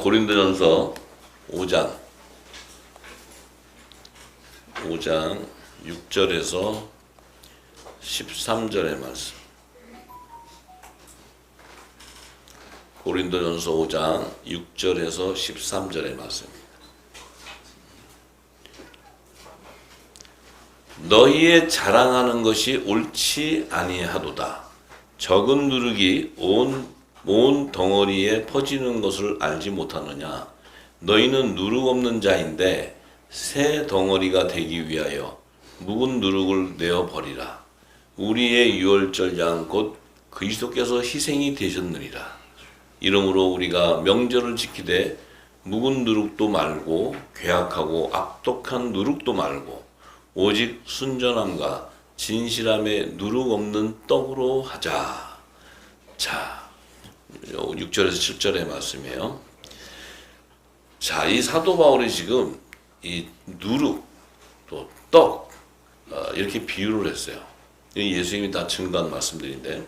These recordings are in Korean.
고린도전서 5장 6절에서 13절의 말씀. 고린도전서 5장 6절에서 13절의 말씀입니다. 너희의 자랑하는 것이 옳지 아니하도다. 적은 누룩이 온 덩어리에 퍼지는 것을 알지 못하느냐. 너희는 누룩 없는 자인데 새 덩어리가 되기 위하여 묵은 누룩을 내어 버리라. 우리의 유월절 양 곧 그리스도께서 희생이 되셨느니라. 이러므로 우리가 명절을 지키되 묵은 누룩도 말고 괴악하고 악독한 누룩도 말고 오직 순전함과 진실함에 누룩 없는 떡으로 하자. 자, 6절에서 7절의 말씀이에요. 자, 이 사도 바울이 지금 이 누룩 또 떡 이렇게 비유를 했어요. 예수님이 다 증거한 말씀들인데,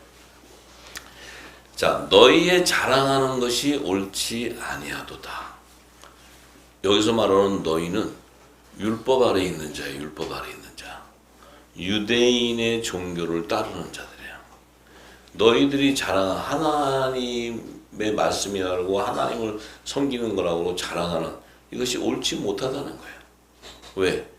자, 너희의 자랑하는 것이 옳지 아니하도다. 여기서 말하는 너희는 율법 아래 있는 자예요. 율법 아래 있는 자. 유대인의 종교를 따르는 자들이에요. 너희들이 자랑하는 하나님의 말씀이라고 하나님을 섬기는 거라고 자랑하는 이것이 옳지 못하다는 거예요. 왜?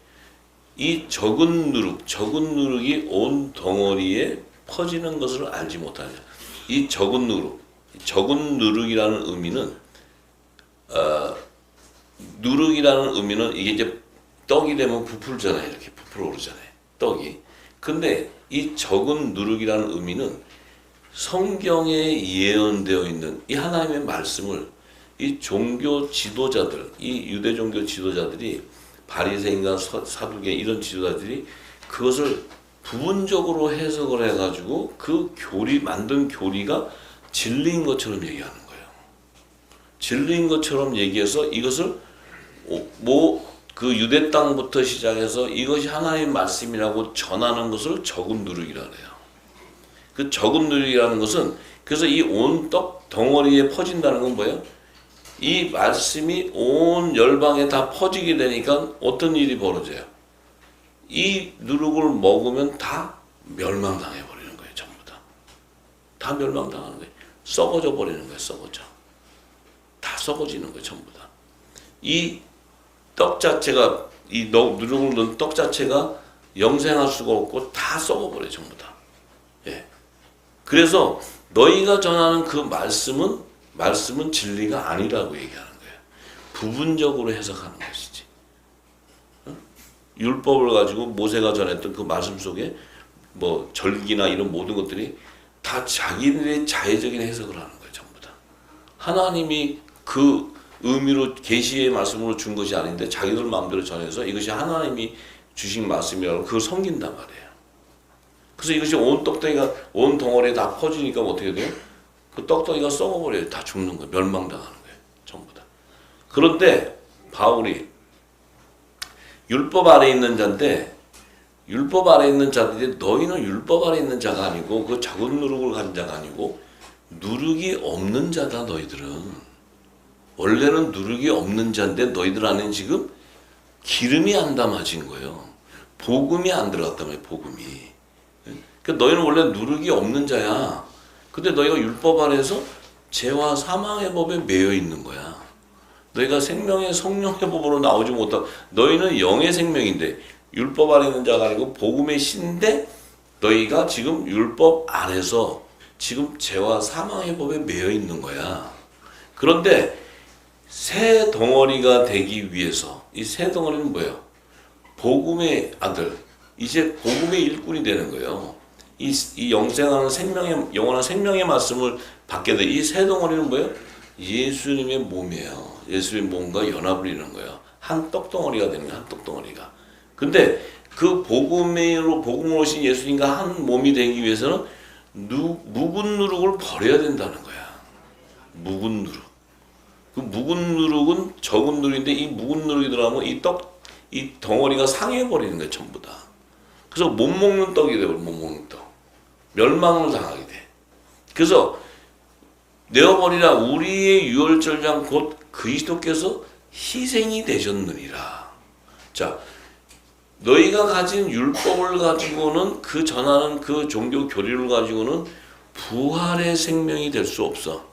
이 적은 누룩이 온 덩어리에 퍼지는 것을 알지 못하는 자. 이 적은 누룩이라는 의미는 누룩이라는 의미는 이게 이제 떡이 되면 부풀잖아요. 이렇게 부풀어 오르잖아요. 떡이. 근데 이 적은 누룩이라는 의미는 성경에 예언되어 있는 이 하나님의 말씀을 이 종교 지도자들, 이 유대 종교 지도자들이 바리새인과 사두개 이런 지도자들이 그것을 부분적으로 해석을 해가지고 그 만든 교리가 진리인 것처럼 얘기하는 거예요. 진리인 것처럼 얘기해서 이것을 그 유대 땅부터 시작해서 이것이 하나님의 말씀이라고 전하는 것을 적은 누룩이라 그래요. 그 적은 누룩이라는 것은 그래서 이 온 떡 덩어리에 퍼진다는 건 뭐예요? 이 말씀이 온 열방에 다 퍼지게 되니까 어떤 일이 벌어져요? 이 누룩을 먹으면 다 멸망당해 버리는 거예요. 전부 다. 다 멸망당하는 거예요. 썩어져 버리는 거예요. 썩어져. 다 썩어지는 거예요. 전부 다. 이 떡 자체가, 이 누룩을 넣은 떡 자체가 영생할 수가 없고 다 썩어버려요. 전부 다. 예. 그래서 너희가 전하는 그 말씀은 진리가 아니라고 얘기하는 거예요. 부분적으로 해석하는 것이지. 율법을 가지고 모세가 전했던 그 말씀 속에 뭐 절기나 이런 모든 것들이 다 자기들의 자의적인 해석을 하는 거예요. 전부 다. 하나님이 그 의미로 계시의 말씀으로 준 것이 아닌데 자기들 마음대로 전해서 이것이 하나님이 주신 말씀이라고 그걸 섬긴단 말이에요. 그래서 이것이 온 떡덩이가 온 덩어리에 다 퍼지니까 어떻게 돼요? 그 떡덩이가 썩어버려요. 다 죽는 거예요. 멸망당하는 거예요. 전부 다. 그런데 바울이 율법 아래 있는 자인데, 율법 아래 있는 자들이 너희는 율법 아래 있는 자가 아니고 그 작은 누룩을 가진 자가 아니고 누룩이 없는 자다. 너희들은 원래는 누룩이 없는 자인데 너희들 안에는 지금 기름이 안 담아진 거예요. 복음이 안 들어갔단 말이에요. 복음이. 그러니까 너희는 원래 누룩이 없는 자야. 근데 너희가 율법 아래에서 죄와 사망의 법에 매여 있는 거야. 너희가 생명의 성령의 법으로 나오지 못하고, 너희는 영의 생명인데 율법 아래 있는 자가 아니고 복음의 신인데 너희가 지금 율법 안에서 지금 죄와 사망의 법에 매여 있는 거야. 그런데 새 덩어리가 되기 위해서, 이 새 덩어리는 뭐예요? 복음의 아들, 이제 복음의 일꾼이 되는 거예요. 이 영생하는 영원한 생명의 말씀을 받게 돼. 이 새 덩어리는 뭐예요? 예수님의 몸이에요. 예수님의 몸과 연합을 이루는 거예요. 한 떡덩어리가 되는 거예요. 한 떡덩어리가. 근데 그 복음으로 오신 예수님과 한 몸이 되기 위해서는 묵은 누룩을 버려야 된다는 거야. 묵은 누룩. 그 묵은 누룩은 적은 누룩인데 이 묵은 누룩이 들어가면 이 덩어리가 상해버리는 거예요. 전부 다. 그래서 못 먹는 떡이 돼요. 못 먹는 떡. 멸망을 당하게 돼. 그래서 내어버리라. 우리의 유월절장 곧 그리스도께서 희생이 되셨느니라. 자, 너희가 가진 율법을 가지고는 그 전하는 그 종교 교리를 가지고는 부활의 생명이 될 수 없어.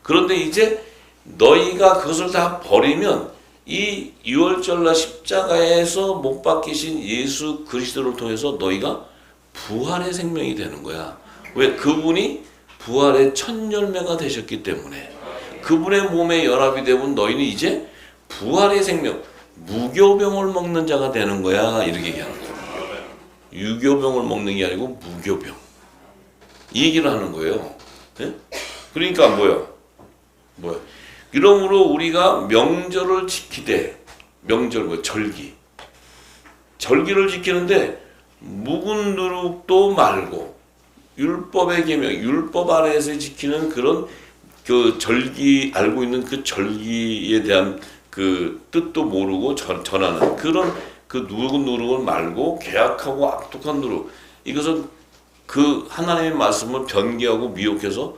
그런데 이제 너희가 그것을 다 버리면 이 유월절날 십자가에서 못 박히신 예수 그리스도를 통해서 너희가 부활의 생명이 되는 거야. 왜? 그분이 부활의 첫 열매가 되셨기 때문에. 그분의 몸에 연합이 되면 너희는 이제 부활의 생명, 무교병을 먹는 자가 되는 거야. 이렇게 얘기하는 거야. 유교병을 먹는 게 아니고 무교병. 이 얘기를 하는 거예요. 네? 그러니까 뭐야? 이러므로 우리가 명절을 지키되, 명절 뭐 절기를 지키는데 묵은 누룩도 말고 율법의 계명, 율법 아래에서 지키는 그런 그 절기, 알고 있는 그 절기에 대한 그 뜻도 모르고 전하는 그런 그 묵은 누룩을 말고 계약하고 악독한 누룩, 이것은 그 하나님의 말씀을 변개하고 미혹해서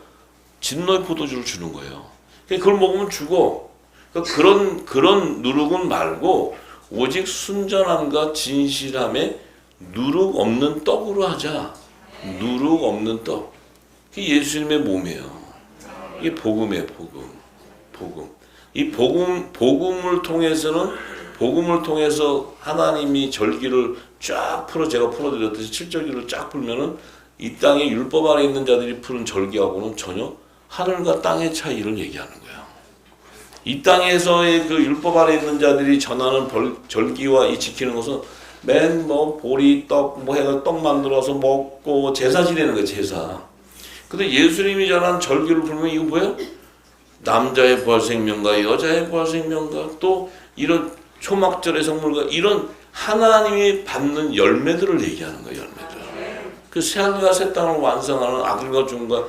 진노의 포도주를 주는 거예요. 그걸 먹으면 죽어. 그런 누룩은 말고 오직 순전함과 진실함에 누룩 없는 떡으로 하자. 누룩 없는 떡. 그게 예수님의 몸이에요. 이게 복음이에요, 복음. 이 복음을 통해서 하나님이 절기를 쫙 제가 풀어드렸듯이 7절기를 쫙 풀면은 이 땅에 율법 아래 있는 자들이 푸는 절기하고는 전혀 하늘과 땅의 차이를 얘기하는 거예요. 이 땅에서의 그 율법 아래 있는 자들이 전하는 절기와 이 지키는 것은 맨 보리 떡 해가 떡 만들어서 먹고 제사 지내는 거예요, 제사. 근데 예수님이 전한 절기를 풀면 이거 뭐예요? 남자의 부활 생명과 여자의 부활 생명과 또 이런 초막절의 성물과 이런 하나님이 받는 열매들을 얘기하는 거예요, 열매들. 그 새하늘과 새 땅을 완성하는 아들과 종과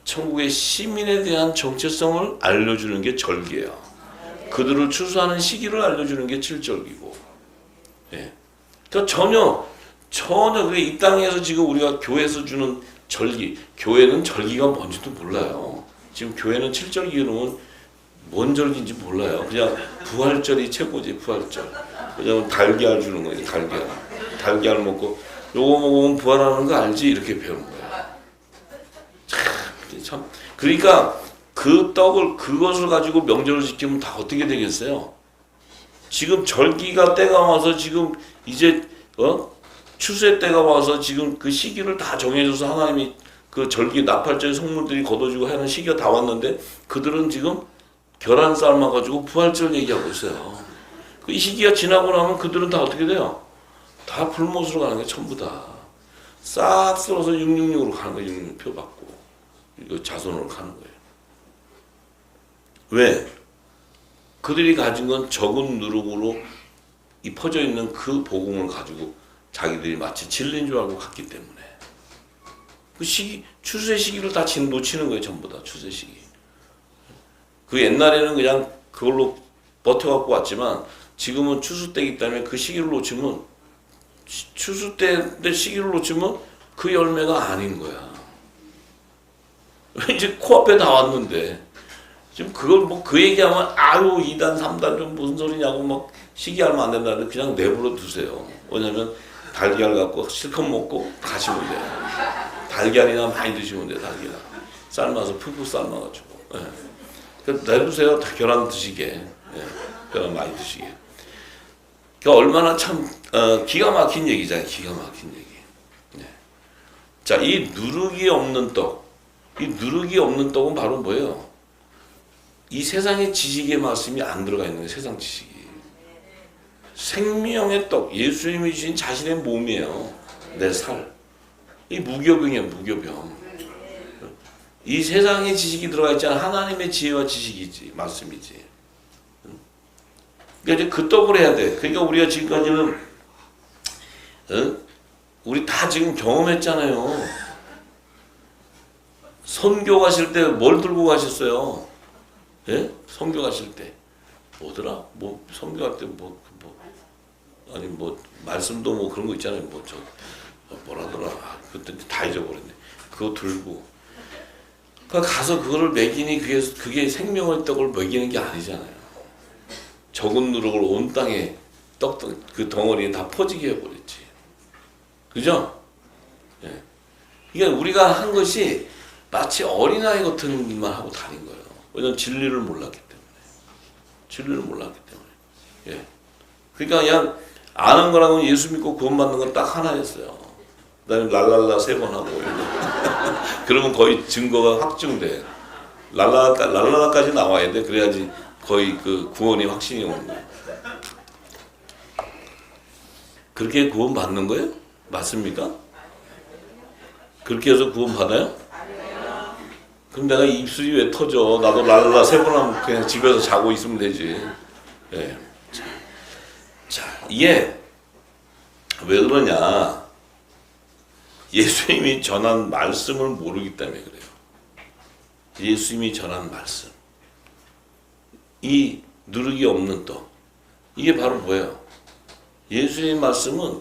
천국의 시민에 대한 정체성을 알려주는 게 절기예요. 그들을 추수하는 시기를 알려주는 게 7절기고. 예. 그러니까 전혀 이 땅에서 지금 우리가 교회에서 주는 절기, 교회는 절기가 뭔지도 몰라요. 지금 교회는 7절기 그러면 뭔 절기인지 몰라요. 그냥 부활절이 최고지, 부활절. 그냥 달걀 주는 거예요, 달걀 먹고 요거 먹으면 부활하는 거 알지? 이렇게 배우는 거예요. 참. 그러니까 그것을 가지고 명절을 지키면 다 어떻게 되겠어요? 지금 절기가 때가 와서 지금 이제 추수의 때가 와서 지금 그 시기를 다 정해줘서 하나님이 그 절기 나팔절 성물들이 거둬주고 하는 시기가 다 왔는데 그들은 지금 계란 삶아가지고 부활절 얘기하고 있어요. 이 시기가 지나고 나면 그들은 다 어떻게 돼요? 다 불못으로 가는 게 전부 다. 싹 쓸어서 666으로 가는 거예요. 666표 받고. 이거 자손으로 가는 거예요. 왜? 그들이 가진 건 적은 누룩으로 이 퍼져 있는 그 복음을 가지고 자기들이 마치 진리인 줄 알고 갔기 때문에. 그 시기, 추수의 시기를 다 놓치는 거예요. 전부 다 추수의 시기. 그 옛날에는 그냥 그걸로 버텨갖고 왔지만 지금은 추수 때이기 때문에 그 시기를 놓치면 추수 때 시기를 놓치면 그 열매가 아닌 거야. 이제 코앞에 다 왔는데 지금 그걸 그 얘기하면 아유 2단 3단 좀 무슨 소리냐고 막 시기하면 안 된다는데 그냥 내버려 두세요. 왜냐면 달걀 갖고 실컷 먹고 가시면 돼요. 달걀이나 많이 드시면 돼요. 달걀 삶아서 푹푹 삶아가지고. 예. 내두세요. 다 계란 드시게. 예. 계란 많이 드시게. 그러니까 얼마나 참 기가 막힌 얘기잖아요. 기가 막힌 얘기. 네. 자, 이 누룩이 없는 떡. 이 누룩이 없는 떡은 바로 뭐예요? 이 세상의 지식의 말씀이 안 들어가 있는 거예요. 세상 지식이. 생명의 떡. 예수님이 주신 자신의 몸이에요. 내 살. 이 무교병이에요. 무교병. 이 세상의 지식이 들어가 있지 않아. 하나님의 지혜와 지식이지. 말씀이지. 그러니까 이제 그 떡을 해야 돼. 그러니까 우리가 지금까지는 우리 다 지금 경험했잖아요. 선교 가실 때 뭘 들고 가셨어요? 예? 선교 가실 때 뭐더라? 뭐 선교할 때 아니 말씀도 뭐 그런 거 있잖아요. 뭐라더라? 그때 다 잊어버렸네. 그거 들고 그러니까 가서 그거를 먹이니 그게 생명의 떡을 먹이는 게 아니잖아요. 적은 누룩을 온 땅에 그 덩어리에 다 퍼지게 해버렸지. 그죠? 예. 그러니까 우리가 한 것이 마치 어린아이 같은 일만 하고 다닌 거예요. 왜냐면 진리를 몰랐기 때문에. 진리를 몰랐기 때문에. 예. 그러니까 그냥 아는 거랑은 예수 믿고 구원받는 건 딱 하나였어요. 그다음에 랄랄라 3번 하고 그러면 거의 증거가 확증돼. 랄랄라까지 나와야 돼. 그래야지 거의 그 구원이 확신이 오는 거예요. 그렇게 구원 받는 거예요? 맞습니까? 그렇게 해서 구원 받아요? 그럼 내가 입술이 왜 터져? 나도 랄랄라 3번 하면 그냥 집에서 자고 있으면 되지. 예. 자, 이게 왜 그러냐? 예수님이 전한 말씀을 모르기 때문에 그래요. 예수님이 전한 말씀. 이 누룩이 없는 떡. 이게 바로 뭐예요? 예수님의 말씀은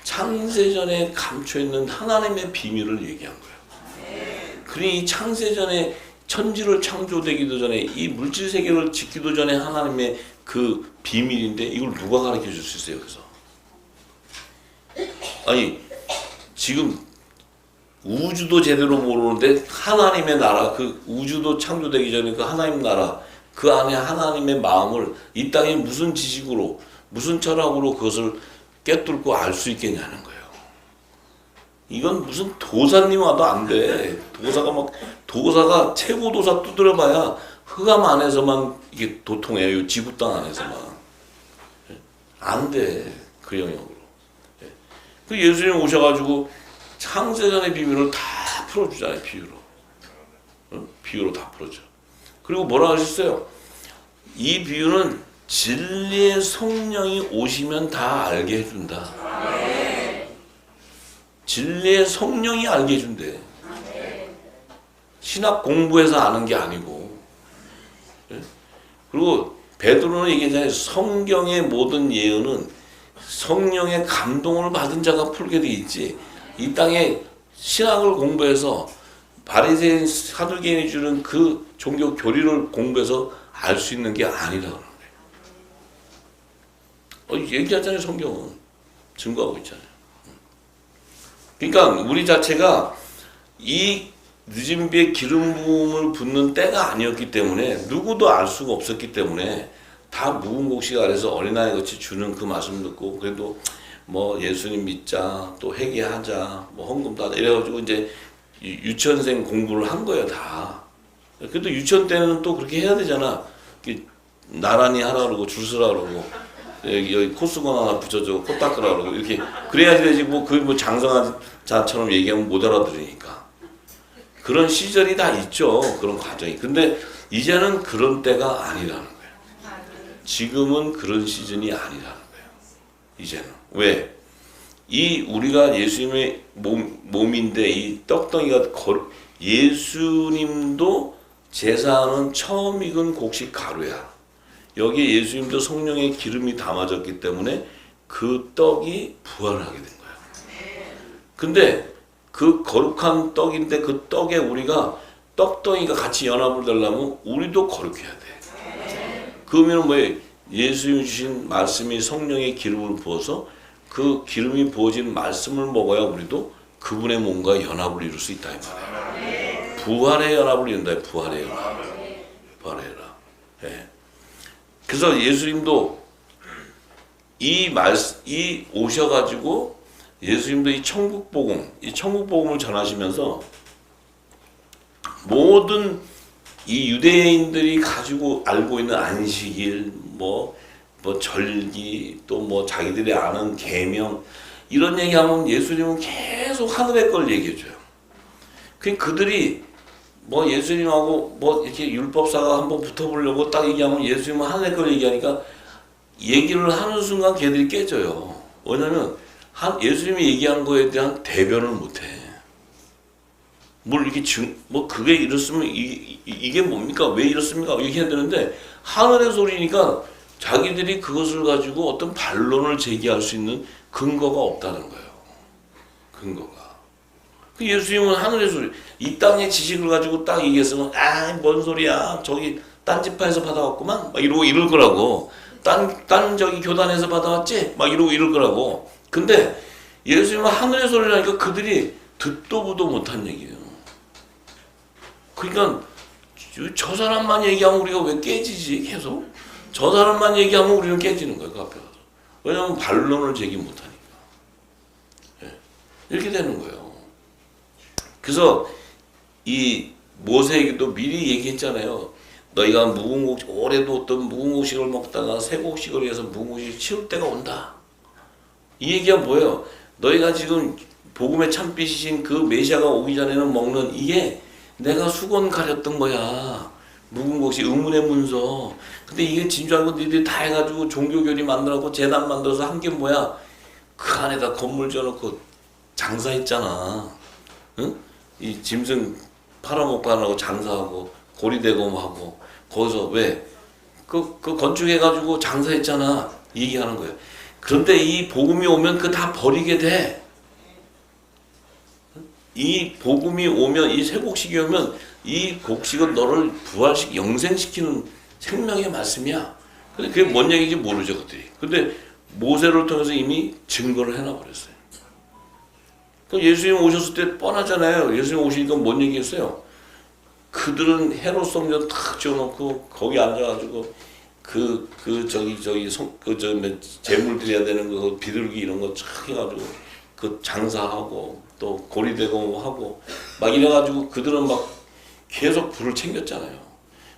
창세전에 감춰있는 하나님의 비밀을 얘기한 거예요. 그러니 이 창세전에 천지를 창조되기도 전에 이 물질 세계를 짓기도 전에 하나님의 그 비밀인데 이걸 누가 가르쳐 줄 수 있어요? 그래서 아니 지금 우주도 제대로 모르는데 하나님의 나라, 그 우주도 창조되기 전에 그 하나님 나라, 그 안에 하나님의 마음을 이 땅에 무슨 지식으로, 무슨 철학으로 그것을 깨뚫고 알 수 있겠냐는 거예요. 이건 무슨 도사님 와도 안 돼. 도사가 최고 도사 두드려봐야 흑암 안에서만 이게 도통해요. 지구 땅 안에서만. 안 돼. 그 영역으로. 그 예수님 오셔가지고 창세전의 비밀을 다 풀어주잖아요. 비유로. 비유로 다 풀어줘. 그리고 뭐라 하셨어요? 이 비유는 진리의 성령이 오시면 다 알게 해준다. 진리의 성령이 알게 해준대. 신학 공부해서 아는 게 아니고. 그리고 베드로는 얘기하잖아요. 성경의 모든 예언은 성령의 감동을 받은 자가 풀게 돼 있지. 이 땅에 신학을 공부해서 바리새인 사두개인이 주는 그 종교 교리를 공부해서 알 수 있는 게 아니라는 거예요. 얘기하잖아요. 성경은 증거하고 있잖아요. 그러니까 우리 자체가 이 늦은 비에 기름 부음을 붓는 때가 아니었기 때문에 누구도 알 수가 없었기 때문에 다 묵은 곡식 아래서 어린아이 같이 주는 그 말씀 듣고 그래도 뭐 예수님 믿자, 또 회개하자, 뭐 헌금도 하자 이래가지고 이제 유치원생 공부를 한 거예요 다. 그래도 유치원 때는 또 그렇게 해야 되잖아. 나란히 하라 그러고 줄 서라 그러고 여기 코수건 하나 붙여줘, 코 닦으라 그러고 이렇게 그래야지 되지. 뭐 그 뭐 장성한 자처럼 얘기하면 못 알아들으니까. 그런 시절이 다 있죠. 그런 과정이. 근데 이제는 그런 때가 아니라는 거예요. 지금은 그런 시즌이 아니라는 거예요. 이제는. 왜? 이 우리가 예수님의 몸인데 이 떡덩이가 예수님도 제사하는 처음 익은 곡식 가루야. 여기에 예수님도 성령의 기름이 담아졌기 때문에 그 떡이 부활을 하게 된 거예요. 근데 그 거룩한 떡인데 그 떡에 우리가 떡덩이가 같이 연합을 되려면 우리도 거룩해야 돼. 그러면 뭐예요? 예수님이 주신 말씀이 성령의 기름을 부어서 그 기름이 부어진 말씀을 먹어야 우리도 그분의 몸과 연합을 이룰 수 있다 이 말이에요. 부활의 연합을 이룬다. 부활의 연합. 부활의 연합. 예. 그래서 예수님도 이 오셔가지고 예수님도 이 천국복음을 전하시면서 모든 이 유대인들이 가지고 알고 있는 안식일, 뭐 절기, 또 뭐 자기들이 아는 계명 이런 얘기하면 예수님은 계속 하늘의 걸 얘기해줘요. 그들이 뭐 예수님하고 뭐 이렇게 율법사가 한번 붙어보려고 딱 얘기하면 예수님은 하늘의 걸 얘기하니까 얘기를 하는 순간 걔들이 깨져요. 왜냐면 예수님이 얘기한 거에 대한 대변을 못해. 뭘 이렇게 뭐 그게 이렇으면 이게 뭡니까? 왜 이렇습니까? 이렇게 해야 되는데 하늘의 소리니까 자기들이 그것을 가지고 어떤 반론을 제기할 수 있는 근거가 없다는 거예요. 근거가. 그 예수님은 하늘의 소리, 이 땅의 지식을 가지고 딱 얘기했으면 뭔 소리야, 저기 딴 지파에서 받아왔구만 막 이러고 이럴 거라고. 딴 저기 교단에서 받아왔지 막 이러고 이럴 거라고. 근데 예수님은 하늘의 소리라니까 그들이 듣도 보도 못한 얘기예요. 그러니까 저 사람만 얘기하면 우리가 왜 깨지지 계속? 저 사람만 얘기하면 우리는 깨지는 거예요, 그 앞에 가서. 왜냐면 반론을 제기 못하니까. 예. 이렇게 되는 거예요. 그래서 이 모세에게도 미리 얘기했잖아요. 너희가 올해도 어떤 무궁곡식을 먹다가 새곡식을 위해서 무궁곡식을 치울 때가 온다. 이 얘기가 뭐예요? 너희가 지금 복음의 참빛이신 그 메시아가 오기 전에는 먹는 이게 내가 수건 가렸던 거야. 무궁곡식, 의문의 문서. 근데 이게 진줄 알고 니들이 다 해가지고 종교교리 만들어갖고 재단 만들어서 한 게 뭐야? 그 안에다 건물 지어놓고 장사했잖아. 응? 이 짐승 팔아먹고 하라고 장사하고 고리대검하고 거기서 왜? 그 건축해가지고 장사했잖아. 얘기하는 거예요. 그런데 이 복음이 오면 그거 다 버리게 돼. 이 복음이 오면, 이 새곡식이 오면 이 곡식은 너를 영생시키는 생명의 말씀이야. 근데 그게 뭔 얘기인지 모르죠, 그들이. 근데 모세를 통해서 이미 증거를 해놔버렸어요. 예수님 오셨을 때 뻔하잖아요. 예수님 오시니까 뭔 얘기했어요? 그들은 헤롯 성전 탁 지어놓고 거기 앉아가지고 재물 드려야 되는 거 비둘기 이런 거 착 해가지고 그 장사하고 또 고리대고 하고 막 이래가지고 그들은 막 계속 불을 챙겼잖아요.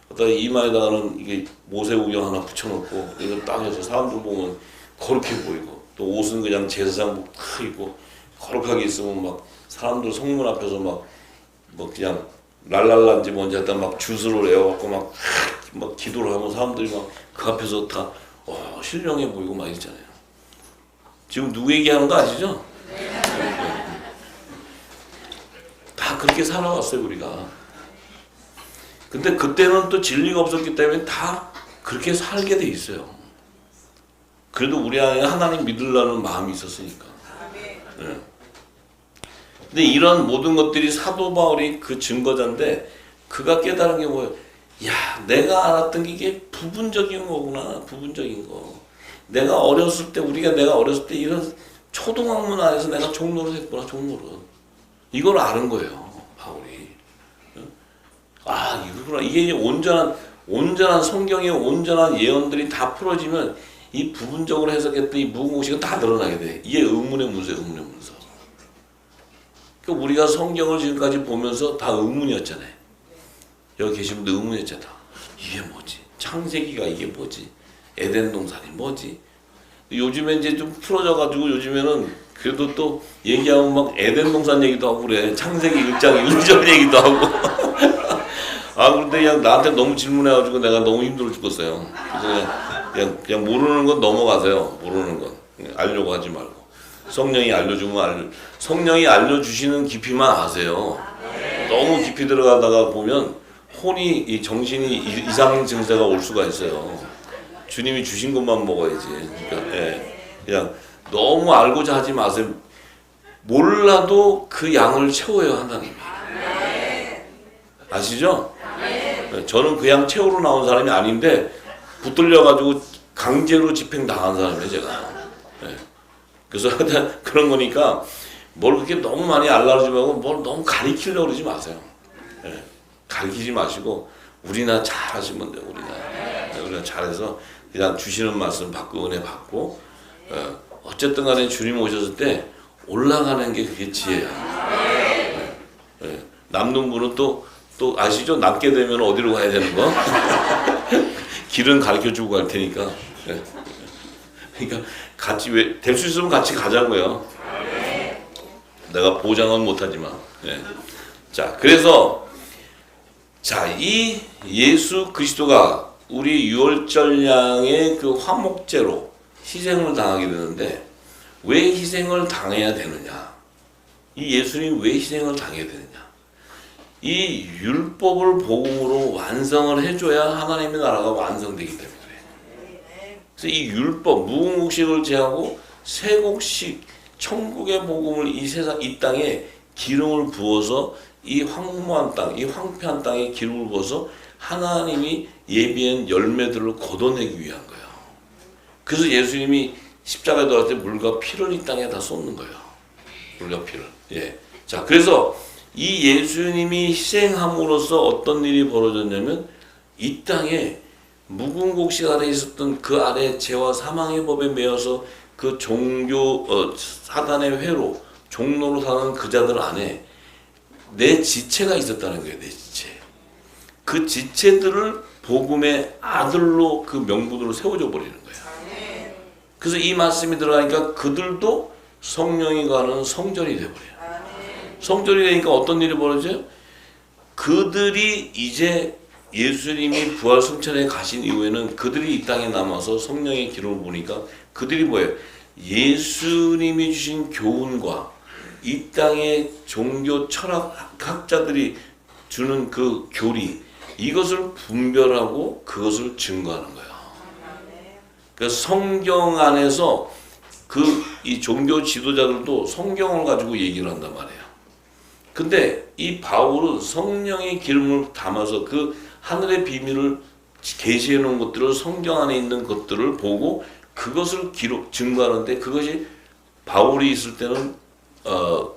그다가 이마에다가는 이게 모세 우경 하나 붙여놓고 이거 딱 해서 사람들 보면 거룩해 보이고 또 옷은 그냥 제사장복 탁 입고 거룩하게 있으면 막 사람들 성문 앞에서 막 그냥 랄랄란지 뭔지 하여튼 막 주스를 외워갖고 막 기도를 하면 사람들이 막 그 앞에서 다 신령해 보이고 막 있잖아요. 지금 누구 얘기하는 거 아시죠? 네. 다 그렇게 살아왔어요, 우리가. 근데 그때는 또 진리가 없었기 때문에 다 그렇게 살게 돼 있어요. 그래도 우리 안에 하나님 믿으려는 마음이 있었으니까. 네. 근데 이런 모든 것들이 사도 바울이 그 증거자인데 그가 깨달은 게 뭐예요? 야, 내가 알았던 게 이게 부분적인 거구나. 부분적인 거. 내가 어렸을 때 이런 초등학문 안에서 내가 종로를 했구나. 종로를. 이걸 아는 거예요, 바울이. 이거구나. 이게 이제 온전한 성경의 온전한 예언들이 다 풀어지면 이 부분적으로 해석했던 이 무궁곡식은 다 드러나게 돼. 이게 의문의 문서예요, 의문의 문서. 그러니까 우리가 성경을 지금까지 보면서 다 의문이었잖아요. 여기 계신 분들 의문이었잖아. 이게 뭐지? 창세기가 이게 뭐지? 에덴 동산이 뭐지? 요즘에 이제 좀 풀어져가지고 요즘에는 그래도 또 얘기하면 막 에덴 동산 얘기도 하고 그래. 창세기 1장 1절 얘기도 하고. 그런데 그냥 나한테 너무 질문해가지고 내가 너무 힘들어 죽겠어요. 그래서 그냥 모르는 건 넘어가세요. 모르는 건. 알려고 하지 말고. 성령이 알려주면 성령이 알려주시는 깊이만 아세요. 너무 깊이 들어가다가 보면 이 정신이 이상 증세가 올 수가 있어요. 주님이 주신 것만 먹어야지. 그러니까 그냥 너무 알고자 하지 마세요. 몰라도 그 양을 채워요, 하나님이. 아시죠? 저는 그 양 채우러 나온 사람이 아닌데 붙들려가지고 강제로 집행당한 사람이에요, 제가. 그래서 그런 거니까 뭘 그렇게 너무 많이 알라르지 말고 뭘 너무 가리키려고 그러지 마세요. 가리키지 마시고 우리나 잘하시면 돼요. 우리나 잘해서 그냥 주시는 말씀 받고 은혜 받고 어쨌든 간에 주님 오셨을 때 올라가는 게 그게 지혜야. 남는 분은 또 아시죠? 남게 되면 어디로 가야 되는 거? 길은 가르쳐주고 갈 테니까. 그러니까 같이 될 수 있으면 같이 가자고요. 내가 보장은 못하지만. 자, 그래서 이 예수 그리스도가 우리 유월절 양의 그 화목제로 희생을 당하게 되는데 왜 희생을 당해야 되느냐? 이 예수님이 왜 희생을 당해야 되느냐? 이 율법을 복음으로 완성을 해줘야 하나님의 나라가 완성되기 때문에 그래요. 그래서 이 율법, 무궁곡식을 제하고 새곡식, 천국의 복음을 이 땅에 기름을 부어서 이 황무한 땅, 이 황폐한 땅에 기름을 부어서 하나님이 예비한 열매들을 걷어내기 위한 거예요. 그래서 예수님이 십자가에 들어갈 때 물과 피를 이 땅에 다 쏟는 거예요. 물과 피를. 예. 자, 그래서 이 예수님이 희생함으로써 어떤 일이 벌어졌냐면 이 땅에 묵은 곡식 아래 있었던 그 아래 죄와 사망의 법에 매여서 그 사단의 회로 종로로 사는 그 자들 안에 내 지체가 있었다는 거예요. 내 지체. 그 지체들을 복음의 아들로 그 명분으로 세워져 버리는 거예요. 그래서 이 말씀이 들어가니까 그들도 성령이 가는 성전이 돼버려요. 성전이 되니까 어떤 일이 벌어져요? 그들이 이제 예수님이 부활 승천에 가신 이후에는 그들이 이 땅에 남아서 성령의 기름을 보니까 그들이 뭐예요? 예수님이 주신 교훈과 이 땅의 종교 철학학자들이 주는 그 교리, 이것을 분별하고 그것을 증거하는 거예요. 그래서 성경 안에서 이 종교 지도자들도 성경을 가지고 얘기를 한단 말이에요. 근데 이 바울은 성령의 기름을 담아서 그 하늘의 비밀을 계시해 놓은 것들을 성경 안에 있는 것들을 보고 그것을 증거하는데 그것이 바울이 있을 때는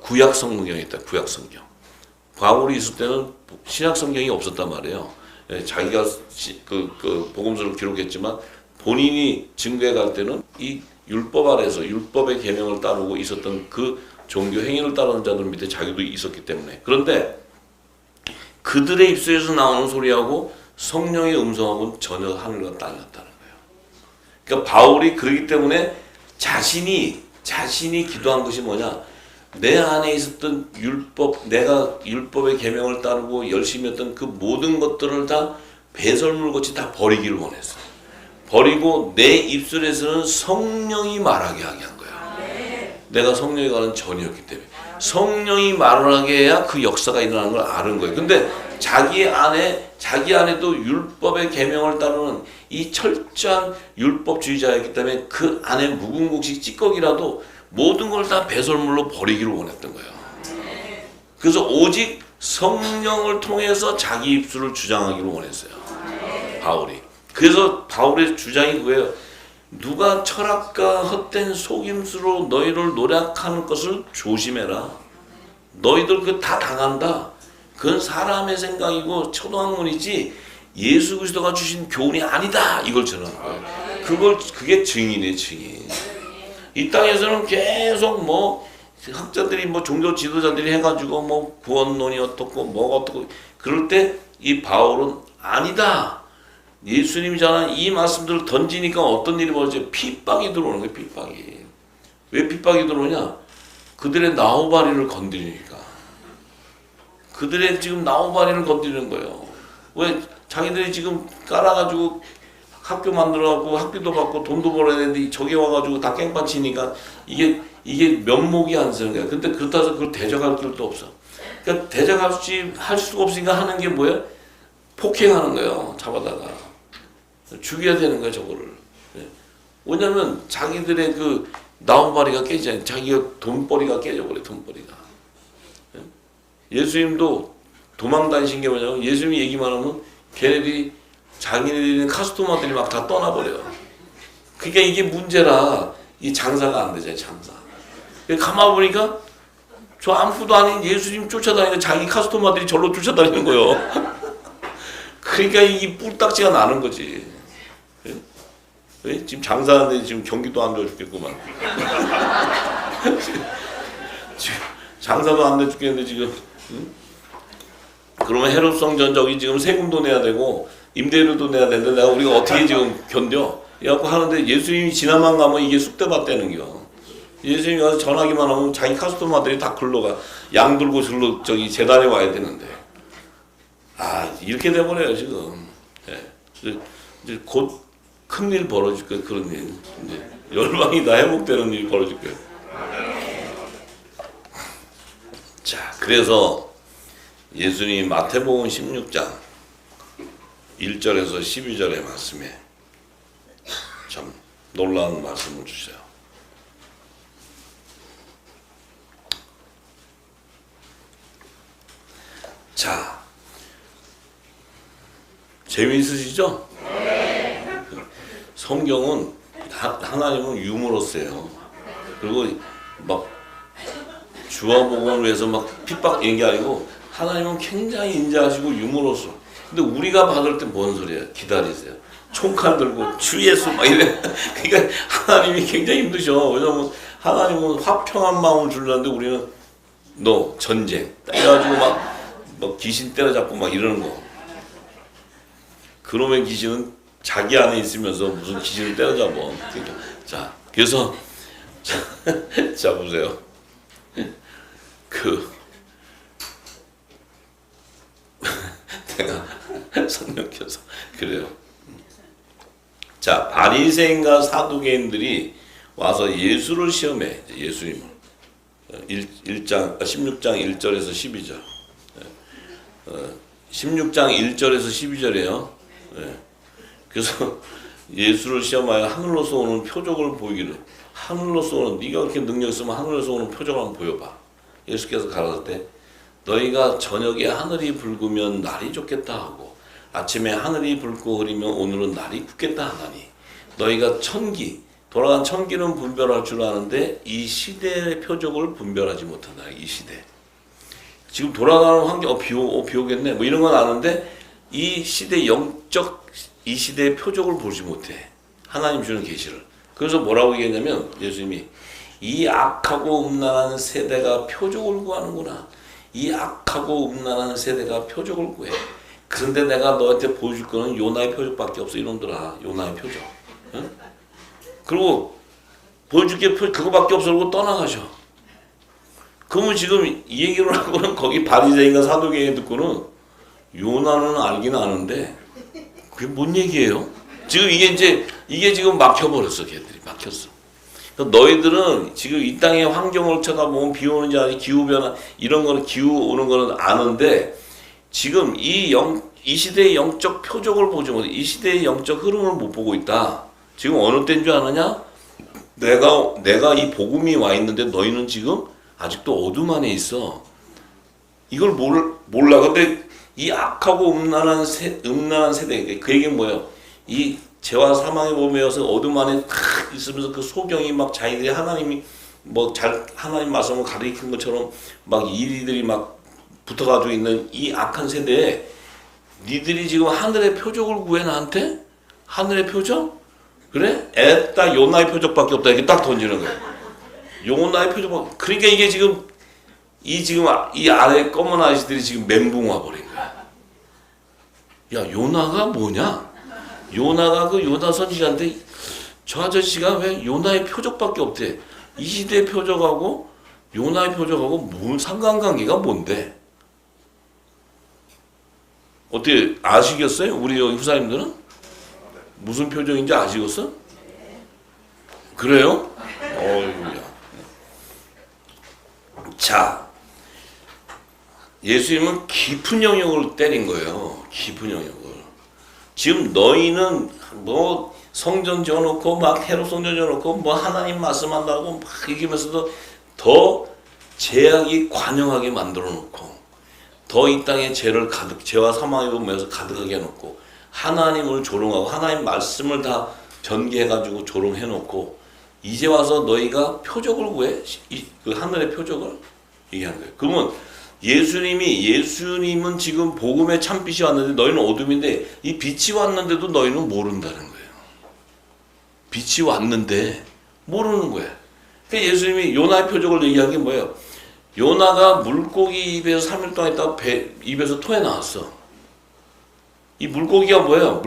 구약 성경이 있다. 구약 성경. 바울이 있을 때는 신약 성경이 없었단 말이에요. 자기가 그 복음서를 기록했지만 본인이 증거해 갈 때는 이 율법 아래서 율법의 계명을 따르고 있었던 그 종교 행위를 따르는 자들 밑에 자기도 있었기 때문에. 그런데 그들의 입술에서 나오는 소리하고 성령의 음성하고는 전혀 하늘과 땅이 같다는 거예요. 그러니까 바울이 그러기 때문에 자신이 기도한 것이 뭐냐? 내 안에 있었던 율법, 내가 율법의 계명을 따르고 열심히 했던 그 모든 것들을 다 배설물같이 다 버리기를 원했어요. 버리고 내 입술에서는 성령이 말하게 하게 한 거예요. 내가 성령이 가는 전이었기 때문에 성령이 말하게 해야 그 역사가 일어나는 걸 아는 거예요. 근데 자기 안에도 율법의 계명을 따르는 이 철저한 율법주의자였기 때문에 그 안에 묵은 곡식 찌꺼기라도 모든 걸 다 배설물로 버리기를 원했던 거예요. 그래서 오직 성령을 통해서 자기 입술을 주장하기를 원했어요. 바울이. 그래서 바울의 주장이 그거예요. 누가 철학과 헛된 속임수로 너희를 노략하는 것을 조심해라. 너희들 그거 다 당한다. 그건 사람의 생각이고 초등학문이지 예수 그리스도가 주신 교훈이 아니다. 이걸 전하는 거예요. 그게 증인이에요, 증인. 이 땅에서는 계속 학자들이 종교 지도자들이 해가지고 구원론이 어떻고 뭐가 어떻고 그럴 때 이 바울은 아니다. 예수님이 전한 이 말씀들을 던지니까 어떤 일이 벌어져요? 핍박이 들어오는 거예요. 핍박이. 왜 핍박이 들어오냐? 그들의 나우바리를 건드리니까. 그들의 지금 나우바리를 건드리는 거예요. 왜? 자기들이 지금 깔아가지고 학교 만들어갖고 학비도 받고 돈도 벌어야 되는데 저기 와가지고 다 깽판 치니까 이게 면목이 안 서는 거야. 근데 그렇다고 해서 그걸 대적할 필요도 없어. 그러니까 할 수가 없으니까 하는 게 뭐야? 폭행하는 거예요. 잡아다가. 죽여야 되는 거야, 저거를. 왜냐면 자기들의 그 나온바리가 깨지잖아요. 자기가 돈벌이가 깨져버려, 돈벌이가. 예수님도 도망 다니신 게 뭐냐면 예수님이 얘기만 하면 걔네들이 자기네들이 있는 카스토마들이 막 다 떠나버려요. 그러니까 이게 문제라 이 장사가 안 되잖아요, 장사. 가만 보니까 저 아무것도 아닌 예수님 쫓아다니니까 자기 카스토마들이 절로 쫓아다니는 거예요. 그러니까 이 뿔딱지가 나는 거지. 왜? 지금 장사하는데 지금 경기도 안 좋아 죽겠구만. 지금 장사도 안 돼 죽겠는데 지금. 응? 그러면 헤롯성 전적이 지금 세금도 내야 되고 임대료도 내야 되는데 우리가 어떻게 지금 견뎌? 이래갖고 하는데 예수님이 지나만 가면 이게 쑥대밭 되는겨. 예수님이 가서 전하기만 하면 자기 카스토마들이 다 글러가. 양 들고 절로 재단에 와야 되는데. 이렇게 돼버려요 지금. 이제 곧 큰일 벌어질 거예요. 그런 일. 이제 열방이 다 회복되는 일이 벌어질 거예요. 자, 그래서 예수님이 마태복음 16장 1절에서 12절의 말씀에 참 놀라운 말씀을 주세요. 자, 재미있으시죠? 성경은 하나님은 유머러스예요. 그리고 막 주와 복음을 위해서 막 핍박 이런 게 아니고 하나님은 굉장히 인자하시고 유머러스. 근데 우리가 받을 때 뭔 소리야? 기다리세요. 총칼 들고 주 예수 막 이래. 그러니까 하나님이 굉장히 힘드셔. 왜냐면 하나님은 화평한 마음을 주려는데 우리는 너 전쟁 해가지고 막 귀신 때려잡고 막 이러는 거. 그놈의 귀신은 자기 안에 있으면서 무슨 귀신을 때려잡아. 자, 그래서 자 보세요. 내가 성령께서 그래요. 자, 바리새인과 사두개인들이 와서 예수를 시험해. 예수님을 16장 1절에서 12절. 16장 1절에서 12절이에요. 그래서 예수를 시험하여 하늘로서 오는 표적을 보이기를. 하늘로서 오는, 네가 그렇게 능력 있으면 하늘로서 오는 표적을 한번 보여봐. 예수께서 가라사대 너희가 저녁에 하늘이 붉으면 날이 좋겠다 하고 아침에 하늘이 붉고 흐리면 오늘은 날이 굳겠다 하나니 너희가 돌아간 천기는 분별할 줄 아는데 이 시대의 표적을 분별하지 못한다. 이 시대 지금 돌아가는 환경 비 오겠네 뭐 이런 건 아는데 이 시대 이 시대의 표적을 보지 못해. 하나님 주는 계시를. 그래서 뭐라고 얘기했냐면 예수님이 이 악하고 음란한 세대가 표적을 구하는구나. 이 악하고 음란한 세대가 표적을 구해. 그런데 내가 너한테 보여줄 거는 요나의 표적밖에 없어. 이놈들아. 요나의 표적. 응? 그리고 보여줄 게 그거밖에 없어. 그러고 떠나가셔. 그러면 지금 이 얘기를 하고는 거기 바리새인과 사두개인 듣고는 요나는 알긴 아는데 그게 뭔 얘기예요? 지금 이게 지금 막혀버렸어. 걔들이 막혔어. 너희들은 지금 이 땅의 환경을 쳐다보면 비 오는지 아니 기후변화 이런 거는 기후 오는 거는 아는데 지금 이 시대의 영적 표적을 보지 못해. 이 시대의 영적 흐름을 못 보고 있다. 지금 어느 때인 줄 아느냐? 내가 이 복음이 와 있는데 너희는 지금 아직도 어둠 안에 있어. 이걸 몰라. 근데 이 악하고 음란한 세대 그 얘기는 뭐예요? 이 죄와 사망의 몸에서 어둠 안에 탁 있으면서 그 소경이 막 자기들이 하나님이 하나님 말씀을 가르친 것처럼 막 이리들이 막 붙어가지고 있는 이 악한 세대에 니들이 지금 하늘의 표적을 구해 나한테? 하늘의 표적? 그래? 딱 요나의 표적밖에 없다 이렇게 딱 던지는 거야. 요나의 표적. 그러니까 이게 지금 이 아래 검은 아저씨들이 지금 멘붕 와버린 거야. 야, 요나가 뭐냐? 요나가 그 요나 선지자인데 저 아저씨가 왜 요나의 표적밖에 없대? 이 시대의 표적하고 요나의 표적하고 뭔 상관관계가 뭔데? 어떻게 아시겠어요? 우리 후사님들은? 무슨 표적인지 아시겠어? 그래요? 어이구야. 자, 예수님은 깊은 영역을 때린 거예요. 깊은 영역을. 지금 너희는 뭐 성전 지어놓고 막 헤롯 성전 지어놓고 뭐 하나님 말씀한다고 막 얘기하면서도 더 죄악이 관영하게 만들어 놓고 더 이 땅에 죄와 사망의 몸에서 가득하게 해놓고 하나님을 조롱하고 하나님 말씀을 다 전개해가지고 조롱해놓고 이제 와서 너희가 표적을 구해? 그 하늘의 표적을 얘기하는 거예요. 그러면 예수님은 지금 복음의 참빛이 왔는데 너희는 어둠인데 이 빛이 왔는데도 너희는 모른다는 거예요. 빛이 왔는데 모르는 거예요. 그러니까 예수님이 요나의 표적을 얘기한 게 뭐예요? 요나가 물고기 입에서 3일 동안 있다가 입에서 토해 나왔어. 이 물고기가 뭐예요?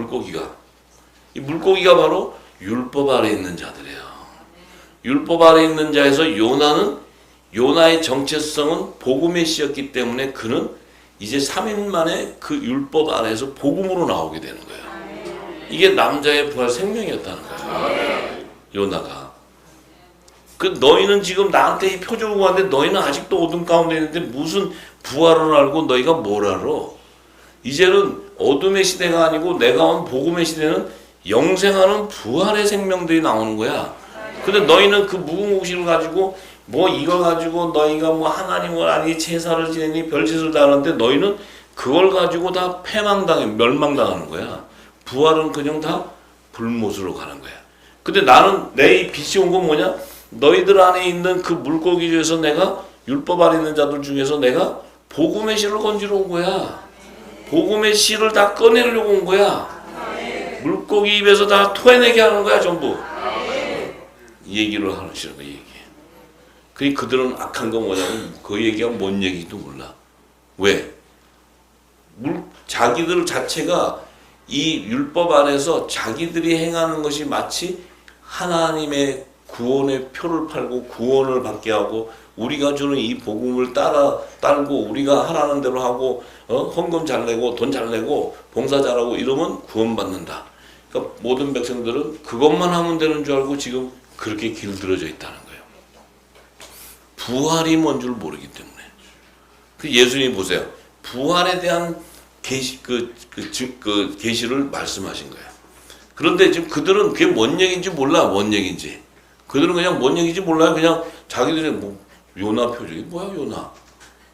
이 물고기가 바로 율법 아래 있는 자들이에요. 율법 아래 있는 자에서 요나의 정체성은 복음의 씨였기 때문에 그는 이제 3일 만에 그 율법 아래에서 복음으로 나오게 되는 거예요. 이게 남자의 부활 생명이었다는 거예요. 요나가. 너희는 지금 나한테 이 표적을 구하는데 너희는 아직도 어둠 가운데 있는데 무슨 부활을 알고 너희가 뭘 알아? 이제는 어둠의 시대가 아니고 내가 온 복음의 시대는 영생하는 부활의 생명들이 나오는 거야. 근데 너희는 그 무궁무진을 가지고 이걸 가지고 너희가 하나님을 아니 제사를 지내니 별짓을 다 하는데 너희는 그걸 가지고 다 멸망당하는 거야. 부활은 그냥 다 불못으로 가는 거야. 근데 나는 내 이 빛이 온 건 뭐냐? 너희들 안에 있는 그 물고기 중에서 내가 율법 아래 있는 자들 중에서 내가 복음의 씨를 건지러 온 거야. 복음의 씨를 다 꺼내려고 온 거야. 물고기 입에서 다 토해내게 하는 거야, 전부. 이 얘기를 하시는 거야, 이 얘기. 그들은 악한 건 뭐냐면 그 얘기가 뭔 얘기도 몰라. 왜? 자기들 자체가 이 율법 안에서 자기들이 행하는 것이 마치 하나님의 구원의 표를 팔고 구원을 받게 하고 우리가 주는 이 복음을 따르고 우리가 하라는 대로 하고 헌금 잘 내고 돈 잘 내고 봉사 잘하고 이러면 구원받는다. 그러니까 모든 백성들은 그것만 하면 되는 줄 알고 지금 그렇게 길들여져 있다는 거예요. 부활이 뭔 줄 모르기 때문에. 예수님 보세요. 부활에 대한 계시를 말씀하신 거예요. 그런데 지금 그들은 그게 뭔 얘기인지 몰라. 뭔 얘기인지. 그들은 그냥 뭔 얘기인지 몰라요. 그냥 자기들이 뭐 요나 표적이 뭐야 요나.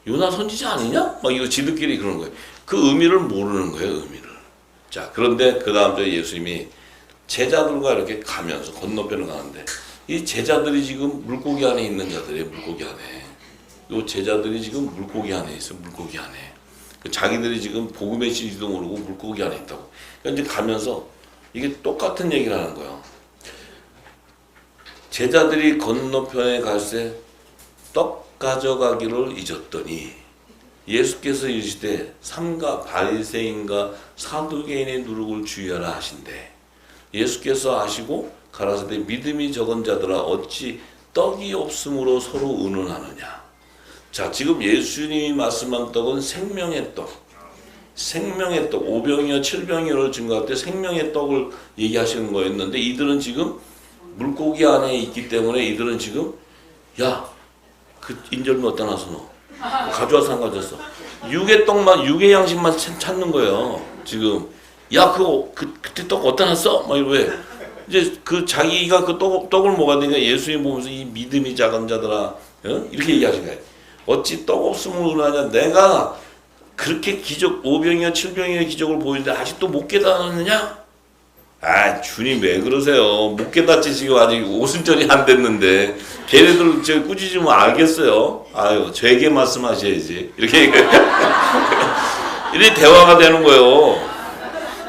요나 선지자 아니냐? 막 이거 지들끼리 그러는 거예요. 그 의미를 모르는 거예요. 의미를. 자, 그런데 그 다음 주에 예수님이 제자들과 이렇게 가면서 건너편을 가는데 이 제자들이 지금 물고기 안에 있는 자들이에요. 물고기 안에. 요 제자들이 지금 물고기 안에 있어요. 물고기 안에. 자기들이 지금 복음의 씨지도 모르고 물고기 안에 있다고. 그러니까 이제 가면서 이게 똑같은 얘기를 하는 거예요. 제자들이 건너편에 갈새 떡 가져가기를 잊었더니 예수께서 이르시되 삼가 바리새인과 사두개인의 누룩을 주의하라 하신대. 예수께서 아시고 가라사대 믿음이 적은 자들아 어찌 떡이 없으므로 서로 의논하느냐. 자, 지금 예수님이 말씀한 떡은 생명의 떡. 생명의 떡, 5병이요 7병이요를 증거할 때 생명의 떡을 얘기하시는 거였는데 이들은 지금 물고기 안에 있기 때문에 이들은 지금 야, 그 인절미 어디다 놨어 너? 가져와서 안 가져왔어? 육의 떡만, 육의 양식만 찾는 거예요. 지금 야, 그거 그때 떡 어디다 놨어? 막 왜? 이제 그 자기가 그 떡을 먹어야 되니까 예수님 보면서 이 믿음이 작은 자들아, 이렇게 얘기하신 거예요. 어찌 떡 없음을 의논하냐. 내가 그렇게 기적 5병이나 7병의 기적을 보이는데 아직도 못 깨닫느냐? 아, 주님 왜 그러세요? 못 깨닫지. 지금 아직 오순절이 안 됐는데 걔네들 저 꾸짖으면 알겠어요. 아유, 저에게 말씀하셔야지. 이렇게 이렇게 대화가 되는 거예요.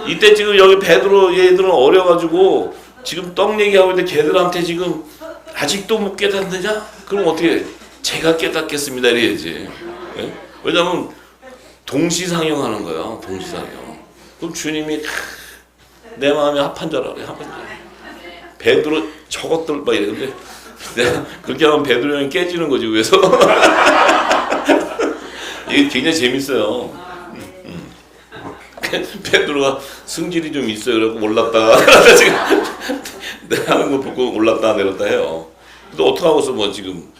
이때 지금 여기 베드로 얘들은 어려가지고 지금 떡 얘기하고 있는데 걔들한테 지금 아직도 못 깨닫느냐? 그럼 어떻게 제가 깨닫겠습니다 이래야지. 예? 왜냐면 동시상영하는 거야. 동시상영. 그럼 주님이 내 마음에 합한 줄 알아요. 합한 줄. 베드로 저것들 막 이러는데 내가 그렇게 하면 베드로 형이 깨지는 거지 위에서. 이게 굉장히 재밌어요. 베드로가 승질이 좀 있어요. 그래서 올랐다가 지금 내가 하는 거 보고 올랐다 내렸다 해요. 근데 어떡하고서 뭐 지금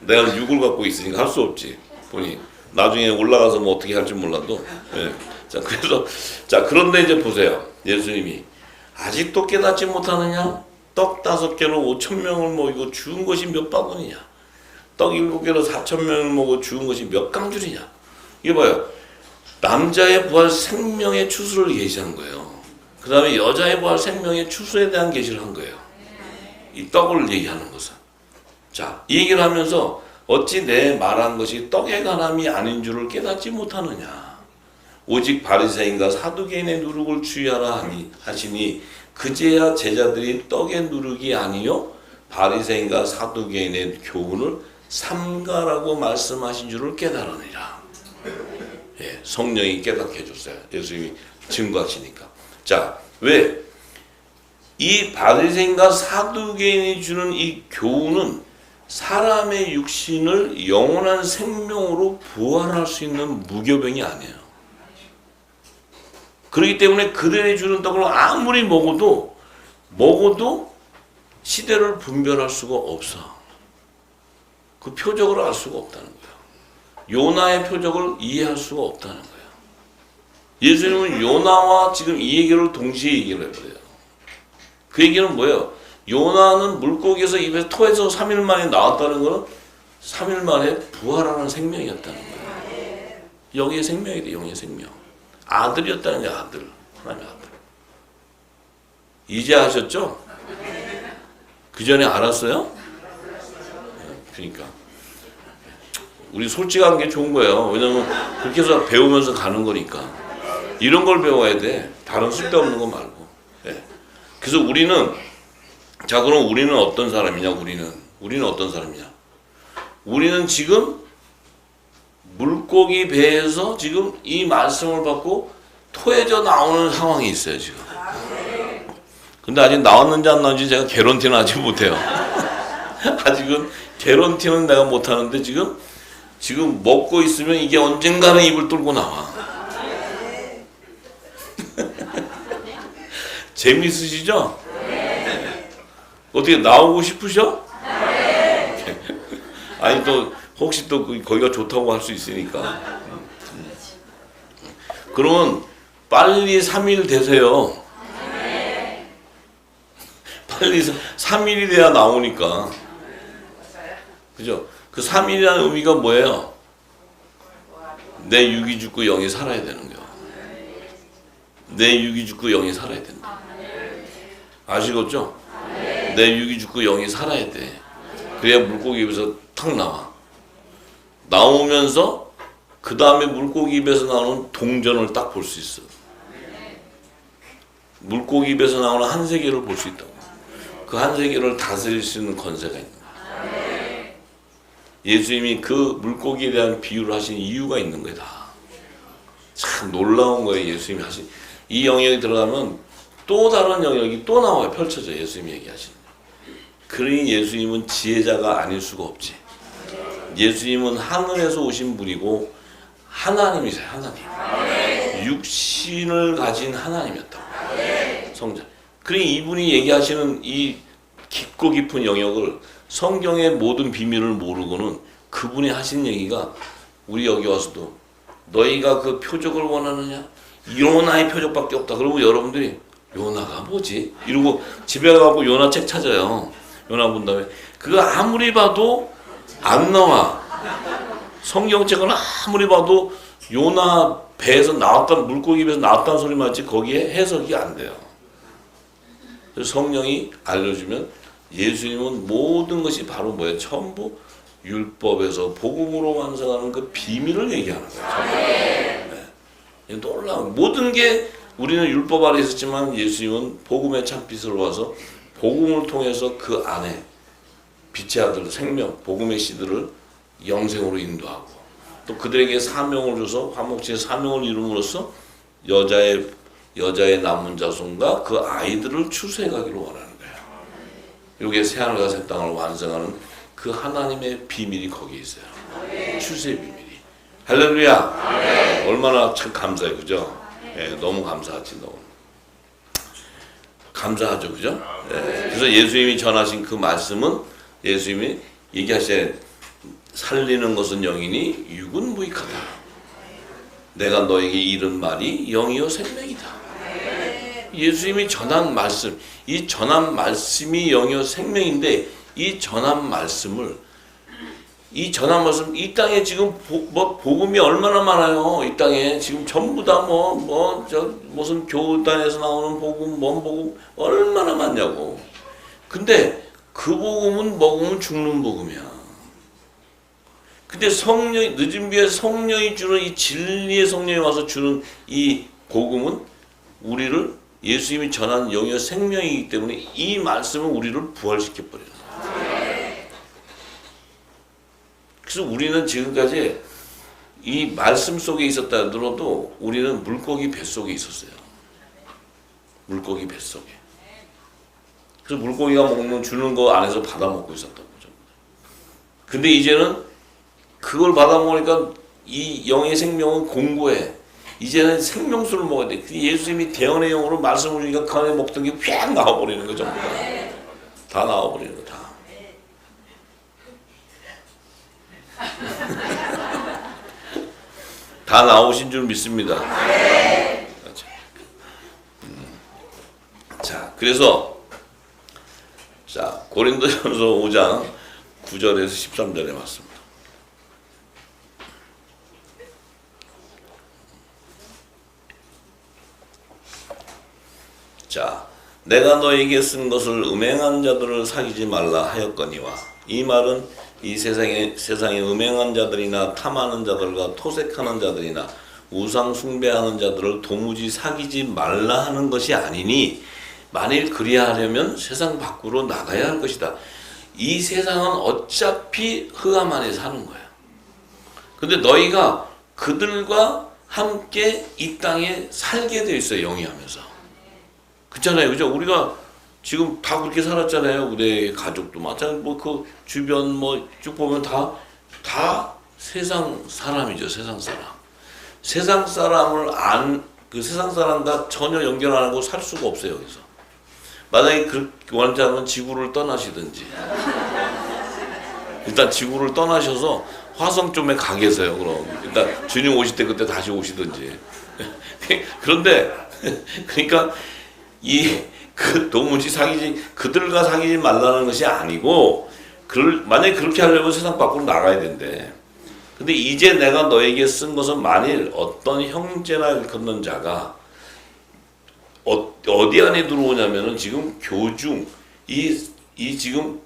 내가 육을 갖고 있으니까 할 수 없지. 보니 나중에 올라가서 뭐 어떻게 할지 몰라도. 예. 자, 그래서 자, 그런데 이제 보세요. 예수님이 아직도 깨닫지 못하느냐? 떡 5개로 5,000명을 먹이고 죽은 것이 몇 바구니냐? 떡 7개로 4,000명을 먹고 죽은 것이 몇 강줄이냐? 이게 봐요. 남자의 부활 생명의 추수를 계시한 거예요. 그 다음에 여자의 부활 생명의 추수에 대한 계시를 한 거예요. 이 떡을 얘기하는 것은. 자, 이 얘기를 하면서 어찌 내 말한 것이 떡의 가람이 아닌 줄을 깨닫지 못하느냐. 오직 바리새인과 사두개인의 누룩을 주의하라 하시니 그제야 제자들이 떡의 누룩이 아니요 바리새인과 사두개인의 교훈을 삼가라고 말씀하신 줄을 깨달으니라. 예, 성령이 깨닫게 해줬어요. 예수님이 증거하시니까. 자, 왜? 이 바리새인과 사두개인이 주는 이 교훈은 사람의 육신을 영원한 생명으로 부활할 수 있는 무교병이 아니에요. 그렇기 때문에 그들이 주는 떡을 아무리 먹어도 시대를 분별할 수가 없어. 그 표적을 알 수가 없다는 거예요. 요나의 표적을 이해할 수가 없다는 거예요. 예수님은 요나와 지금 이 얘기를 동시에 얘기를 해버려요. 그 얘기는 뭐예요? 요나는 물고기에서 입에서 토해서 3일 만에 나왔다는 것은 3일 만에 부활하는 생명이었다는 거예요. 영의 생명이 돼. 영의 생명. 아들이었다는 게 아들. 하나님의 아들. 이제 아셨죠? 그 전에 알았어요? 그러니까 우리 솔직한 게 좋은 거예요. 왜냐면 그렇게 해서 배우면서 가는 거니까. 이런 걸 배워야 돼. 다른 쓸데없는 거 말고. 네. 그래서 우리는, 자, 그럼 우리는 어떤 사람이냐? 우리는 어떤 사람이냐? 우리는 지금 물고기 배에서 지금 이 말씀을 받고 토해져 나오는 상황이 있어요, 지금. 근데 아직 나왔는지 안 나왔는지 제가 개런티는 아직 못해요. 아직은 개런티는 내가 못하는데 지금 먹고 있으면 이게 언젠가는 입을 뚫고 나와. 재밌으시죠? 네. 어떻게 나오고 싶으셔? 아니 또 혹시 또 거기가 좋다고 할 수 있으니까. 그러면 빨리 3일 되세요. 빨리 3일이 돼야 나오니까. 그죠? 그 3일이라는 의미가 뭐예요? 내 육이 죽고 영이 살아야 되는 거예요. 내 육이 죽고 영이 살아야 된다. 아시겠죠? 내 육이 죽고 영이 살아야 돼. 그래야 물고기 입에서 탁 나와. 나오면서 그 다음에 물고기 입에서 나오는 동전을 딱 볼 수 있어. 물고기 입에서 나오는 한 세계를 볼 수 있다고. 그 한 세계를 다스릴 수 있는 권세가 있는 거야. 예수님이 그 물고기에 대한 비유를 하신 이유가 있는 거야. 다. 참 놀라운 거예요. 예수님이 하신 이 영역이 들어가면 또 다른 영역이 또 나와요. 펼쳐져. 예수님이 얘기하시는. 그러니 예수님은 지혜자가 아닐 수가 없지. 예수님은 하늘에서 오신 분이고 하나님이세요. 하나님. 육신을 가진 하나님이었다고. 성자. 그러니 이분이 얘기하시는 이 깊고 깊은 영역을 성경의 모든 비밀을 모르고는 그분이 하신 얘기가 우리 여기 와서도 너희가 그 표적을 원하느냐? 요나의 표적밖에 없다. 그러고 여러분들이 요나가 뭐지? 이러고 집에 가고 요나 책 찾아요. 요나 본 다음에 그거 아무리 봐도 안 나와. 성경책은 아무리 봐도 요나 배에서 나왔던 물고기 배에서 나왔다는 소리만 했지 거기에 해석이 안 돼요. 그래서 성령이 알려주면 예수님은 모든 것이 바로 뭐예요? 전부 율법에서 복음으로 완성하는 그 비밀을 얘기하는 거예요. 네. 놀라운 모든 게 우리는 율법 아래 있었지만 예수님은 복음의 참빛으로 와서 복음을 통해서 그 안에 빛의 아들 생명 복음의 씨들을 영생으로 인도하고 또 그들에게 사명을 줘서 화목제의 사명을 이룸으로써 여자의 남은 자손과 그 아이들을 추수해 가기를 원하는 거예요. 이게 새하늘과 새 땅을 완성하는 그 하나님의 비밀이 거기에 있어요. 추수의 비밀이. 할렐루야. 얼마나 참 감사해요. 그죠? 예, 너무 감사하지. 너무 감사하죠. 그죠? 예, 그래서 예수님이 전하신 그 말씀은 예수님이 얘기하시잖아요. 살리는 것은 영이니 육은 무익하다. 내가 너에게 이른 말이 영이요 생명이다. 예수님이 전한 말씀, 이 전한 말씀이 영이요 생명인데 이 전한 말씀, 이 땅에 지금 복음이 얼마나 많아요. 이 땅에 지금 전부 다 무슨 교단에서 나오는 복음, 뭔 복음 얼마나 많냐고. 근데 그 복음은 먹으면 죽는 복음이야. 근데 성령이 늦은 비에 성령이 주는 이 진리의 성령이 와서 주는 이 복음은 우리를 예수님이 전한 영의 생명이기 때문에 이 말씀은 우리를 부활시켜 버려요. 그래서 우리는 지금까지 이 말씀 속에 있었다 하더라도 우리는 물고기 뱃속에 있었어요. 물고기 뱃속에. 그래서 물고기가 주는 거 안에서 받아 먹고 있었던 거죠. 근데 이제는 그걸 받아 먹으니까 이 영의 생명은 공고해. 이제는 생명수를 먹어야 돼. 예수님이 대언의 영으로 말씀을 주니까 그 안에 먹던 게 휙 나와버리는 거죠. 다 나와버리는 거 다. 다 나오신 줄 믿습니다. 자, 그래서 고린도전서 5장 9절에서 13절에 맞습니다. 자, 내가 너에게 쓴 것을 음행한 자들을 사귀지 말라 하였거니와, 이 말은 이 세상에 음행한 자들이나 탐하는 자들과 토색하는 자들이나 우상 숭배하는 자들을 도무지 사귀지 말라 하는 것이 아니니, 만일 그리하려면 세상 밖으로 나가야 할 것이다. 이 세상은 어차피 흑암 안에 사는 거야. 근데 너희가 그들과 함께 이 땅에 살게 되어 있어요. 영위하면서. 그렇잖아요. 그죠? 우리가 지금 다 그렇게 살았잖아요. 우리 가족도 마찬가지. 뭐 그 주변 뭐 쭉 보면 다 세상 사람이죠. 세상 사람. 세상 사람을 그 세상 사람과 전혀 연결 안 하고 살 수가 없어요. 여기서. 만약에 그렇게 원하지 않으면 지구를 떠나시든지. 일단 지구를 떠나셔서 화성 쪽에 가 계세요. 그럼 일단 주님 오실 때 그때 다시 오시든지. 그런데 그러니까 그 도무지 그들과 사귀지 말라는 것이 아니고, 만약에 그렇게 하려면 세상 밖으로 나가야 된대. 근데 이제 내가 너에게 쓴 것은, 만일 어떤 형제나 일컫는 자가 어디 안에 들어오냐면은 지금 교중, 지금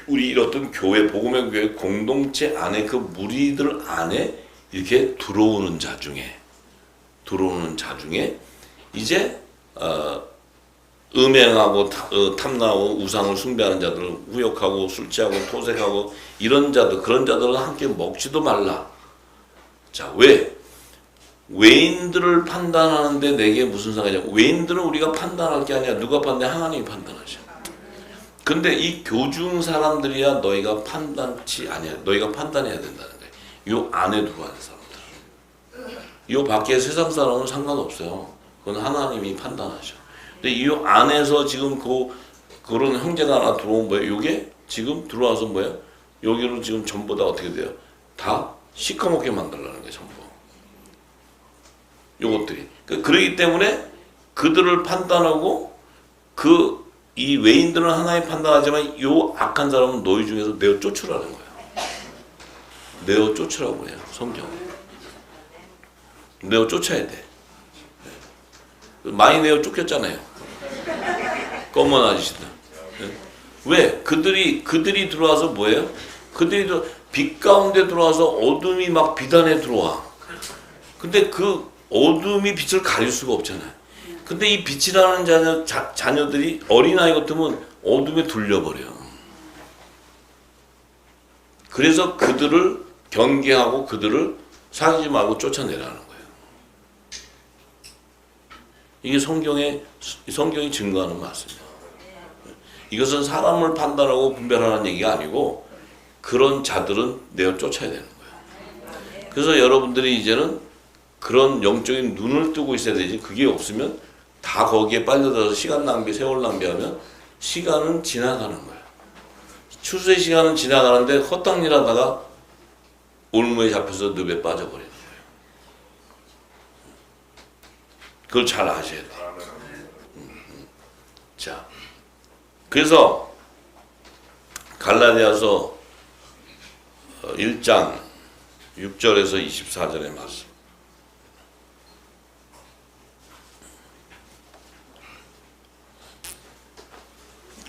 우리 어떤 교회, 복음의 교회 공동체 안에, 그 무리들 안에 이렇게 들어오는 자 중에 이제 음행하고 탐나고 우상을 숭배하는 자들을 후욕하고 술 취하고 토색하고 이런 자들, 그런 자들은 함께 먹지도 말라. 자, 왜? 외인들을 판단하는데 내게 무슨 상관이냐? 외인들은 우리가 판단할 게 아니야. 누가 판단해? 하나님이 판단하셔. 근데 이 교중 사람들이야 너희가 판단치 아니야. 너희가 판단해야 된다는 거예요. 요 안에 들어가는 사람들. 요 밖에 세상 사람은 상관없어요. 그건 하나님이 판단하셔. 근데 이 안에서 지금 그런 형제가 하나 들어온 거예요. 요게 지금 들어와서 뭐예요? 여기로 지금 전부 다 어떻게 돼요? 다 시커멓게 만들라는 거예요. 전부. 요것들이. 그러기 때문에 그들을 판단하고, 이 외인들은 하나님 판단하지만 요 악한 사람은 너희 중에서 내어 쫓으라는 거예요. 내어 쫓으라고 해요. 성경에. 내어 쫓아야 돼. 많이 내어 쫓겼잖아요. 검은 아저씨들. 왜? 그들이 들어와서 뭐예요? 빛 가운데 들어와서 어둠이 막 빛 안에 들어와. 근데 그 어둠이 빛을 가릴 수가 없잖아요. 근데 이 빛이라는 자녀들이 어린아이 같으면 어둠에 둘려버려요. 그래서 그들을 경계하고 그들을 사귀지 말고 쫓아내라는 거예요. 이게 성경이 증거하는 말씀이에요. 이것은 사람을 판단하고 분별하는 얘기가 아니고, 그런 자들은 내어 쫓아야 되는 거예요. 그래서 여러분들이 이제는 그런 영적인 눈을 뜨고 있어야 되지, 그게 없으면 다 거기에 빨려들어서 시간 낭비, 세월 낭비하면 시간은 지나가는 거예요. 추수의 시간은 지나가는데 헛당 일하다가 올무에 잡혀서 늪에 빠져버리는 거예요. 그걸 잘 아셔야 돼요. 자, 그래서 갈라디아서 1장 6절에서 24절의 말씀.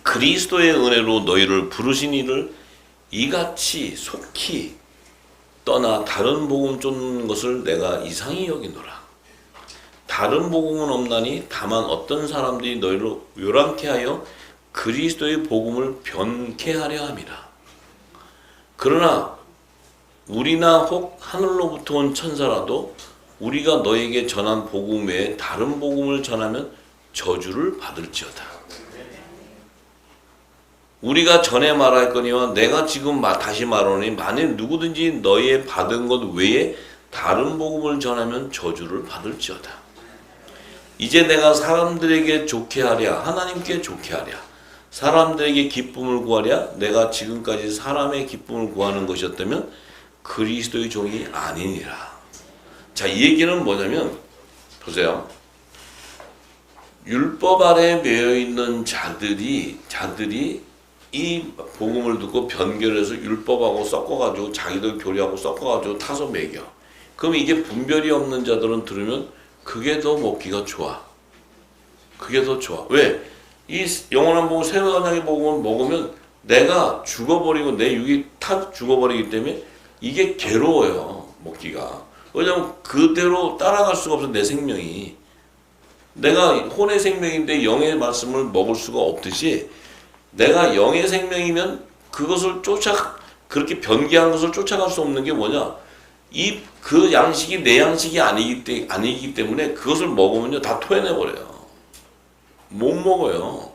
그리스도의 은혜로 너희를 부르신 이를 이같이 속히 떠나 다른 복음 쫓는 것을 내가 이상히 여기노라. 다른 복음은 없나니 다만 어떤 사람들이 너희를 요란케 하여 그리스도의 복음을 변케하려 함이라. 그러나 우리나 혹 하늘로부터 온 천사라도 우리가 너에게 전한 복음 외에 다른 복음을 전하면 저주를 받을지어다. 우리가 전에 말할거니와 내가 지금 다시 말하노니, 만일 누구든지 너희의 받은 것 외에 다른 복음을 전하면 저주를 받을지어다. 이제 내가 사람들에게 좋게 하랴, 하나님께 좋게 하랴, 사람들에게 기쁨을 구하랴, 내가 지금까지 사람의 기쁨을 구하는 것이었다면 그리스도의 종이 아니니라. 자, 이 얘기는 뭐냐면, 보세요. 율법 아래 매여 있는 자들이 이 복음을 듣고 변결해서 율법하고 섞어가지고 자기들 교리하고 섞어가지고 타서 매겨. 그럼 이게 분별이 없는 자들은 들으면 그게 더 먹기가 좋아. 그게 더 좋아. 왜? 이 영원한 복음, 새가나의 복음을 먹으면 내가 죽어버리고 내 육이 타 죽어버리기 때문에 이게 괴로워요. 먹기가. 왜냐면 그대로 따라갈 수가 없어. 내 생명이. 내가 혼의 생명인데 영의 말씀을 먹을 수가 없듯이 내가 영의 생명이면 그것을 그렇게 변개한 것을 쫓아갈 수 없는 게 뭐냐? 그 양식이 내 양식이 아니기 때문에 그것을 먹으면요 다 토해내버려요. 못 먹어요.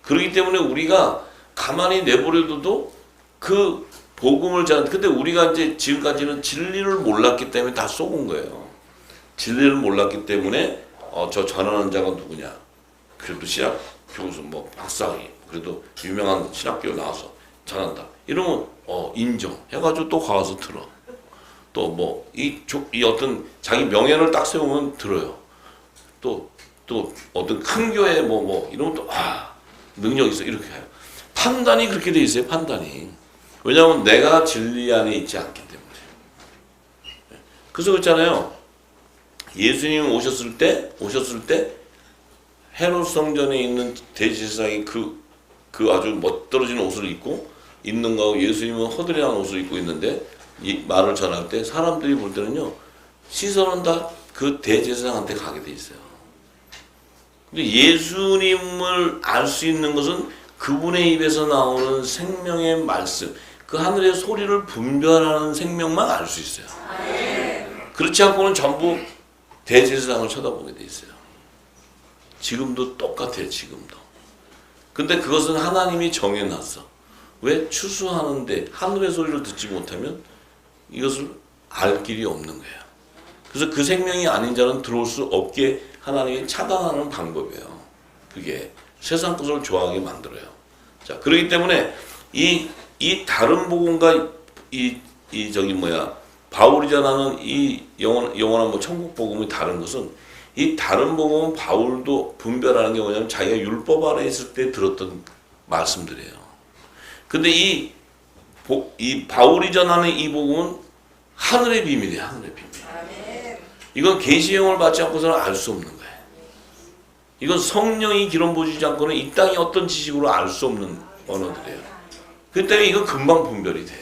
그렇기 때문에 우리가 가만히 내버려둬도 그 복음을 근데 우리가 이제 지금까지는 진리를 몰랐기 때문에 다 속은 거예요. 진리를 몰랐기 때문에 저 전하는 자가 누구냐? 그래도 신학 교수 뭐 박사학위 그래도 유명한 신학교 나와서 전한다. 이러면 인정 해가지고 또 가서 들어. 또 뭐 이 어떤 자기 명예를 딱 세우면 들어요. 또 어떤 큰 교회 뭐 이러면 또 능력 있어 이렇게 해요. 판단이 그렇게 돼 있어요. 판단이. 왜냐하면 내가 진리 안에 있지 않기 때문에. 그래서 그렇잖아요. 예수님 오셨을 때 헤롯 성전에 있는 대제사장이 그 아주 멋들어진 옷을 입고 있는 거하고 예수님은 허드레한 옷을 입고 있는데 이 말을 전할 때 사람들이 볼 때는요 시선은 다 그 대제사장한테 가게 돼 있어요. 근데 예수님을 알 수 있는 것은 그분의 입에서 나오는 생명의 말씀, 그 하늘의 소리를 분별하는 생명만 알 수 있어요. 그렇지 않고는 전부 대제사장을 쳐다보게 돼 있어요. 지금도 똑같아요. 지금도. 근데 그것은 하나님이 정해놨어. 왜? 추수하는데 하늘의 소리를 듣지 못하면 이것을 알 길이 없는 거예요. 그래서 그 생명이 아닌 자는 들어올 수 없게 하나님이 차단하는 방법이에요. 그게 세상 것을 좋아하게 만들어요. 자, 그렇기 때문에 이 다른 복음과 바울이 전하는 이 영원한 뭐 천국 복음이 다른 것은 이 다른 복음은 바울도 분별하는 게 뭐냐면 자기가 율법 아래 있을 때 들었던 말씀들이에요. 근데 이 바울이 전하는 이 복음은 하늘의 비밀이에요. 하늘의 비밀. 이건 계시형을 받지 않고서는 알 수 없는 거예요. 이건 성령이 기름 부어주지 않고는 이 땅의 어떤 지식으로 알 수 없는 언어들이에요. 그렇기 때문에 이건 금방 분별이 돼.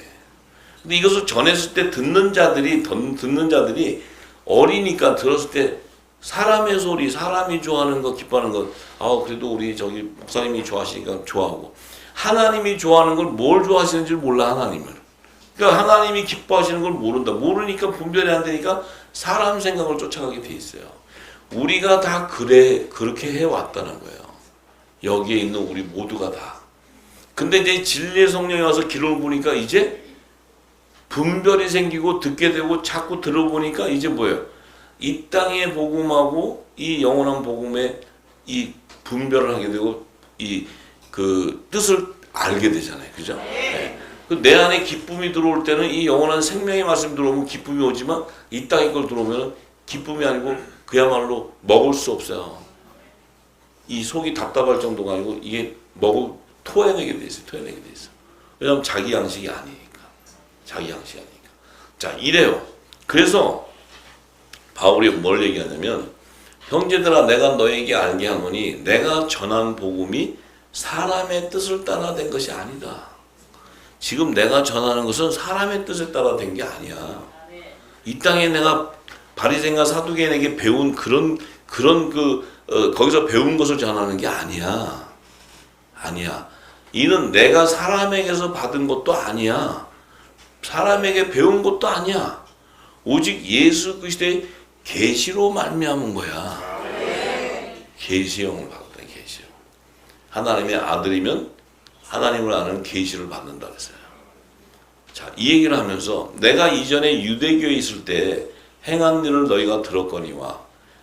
근데 이것을 전했을 때 듣는 자들이 어리니까 들었을 때 사람의 소리, 사람이 좋아하는 것, 기뻐하는 것, 그래도 우리 저기 목사님이 좋아하시니까 좋아하고, 하나님이 좋아하는 걸 뭘 좋아하시는지 몰라, 하나님을. 그러니까 하나님이 기뻐하시는 걸 모른다. 모르니까 분별이 안 되니까 사람 생각을 쫓아가게 돼 있어요. 우리가 다 그렇게 해왔다는 거예요. 여기에 있는 우리 모두가 다. 근데 이제 진리의 성령이 와서 기름을 부으니까 이제 분별이 생기고 듣게 되고 자꾸 들어보니까 이제 뭐예요? 이 땅의 복음하고 이 영원한 복음의 이 분별을 하게 되고 그 뜻을 알게 되잖아요. 그죠? 네. 내 안에 기쁨이 들어올 때는 이 영원한 생명의 말씀이 들어오면 기쁨이 오지만 이 땅의 걸 들어오면 기쁨이 아니고 그야말로 먹을 수 없어요. 이 속이 답답할 정도가 아니고 이게 토해내게 돼 있어요. 토해내게 돼 있어. 왜냐하면 자기 양식이 아니니까. 자, 이래요. 그래서 바울이 뭘 얘기하냐면 형제들아 내가 너에게 알게 하노니 내가 전한 복음이 사람의 뜻을 따라 된 것이 아니다. 지금 내가 전하는 것은 사람의 뜻에 따라 된 게 아니야. 이 땅에 내가 바리새인과 사두개인에게 배운 거기서 배운 것을 전하는 게 아니야. 이는 내가 사람에게서 받은 것도 아니야. 사람에게 배운 것도 아니야. 오직 예수 그리스도의 계시로 말미암은 거야. 계시형을 받았다. 계시형. 하나님의 아들이면 하나님을 아는 계시를 받는다 그랬어요. 자, 이 얘기를 하면서 내가 이전에 유대교에 있을 때 행한 일을 너희가 들었거니와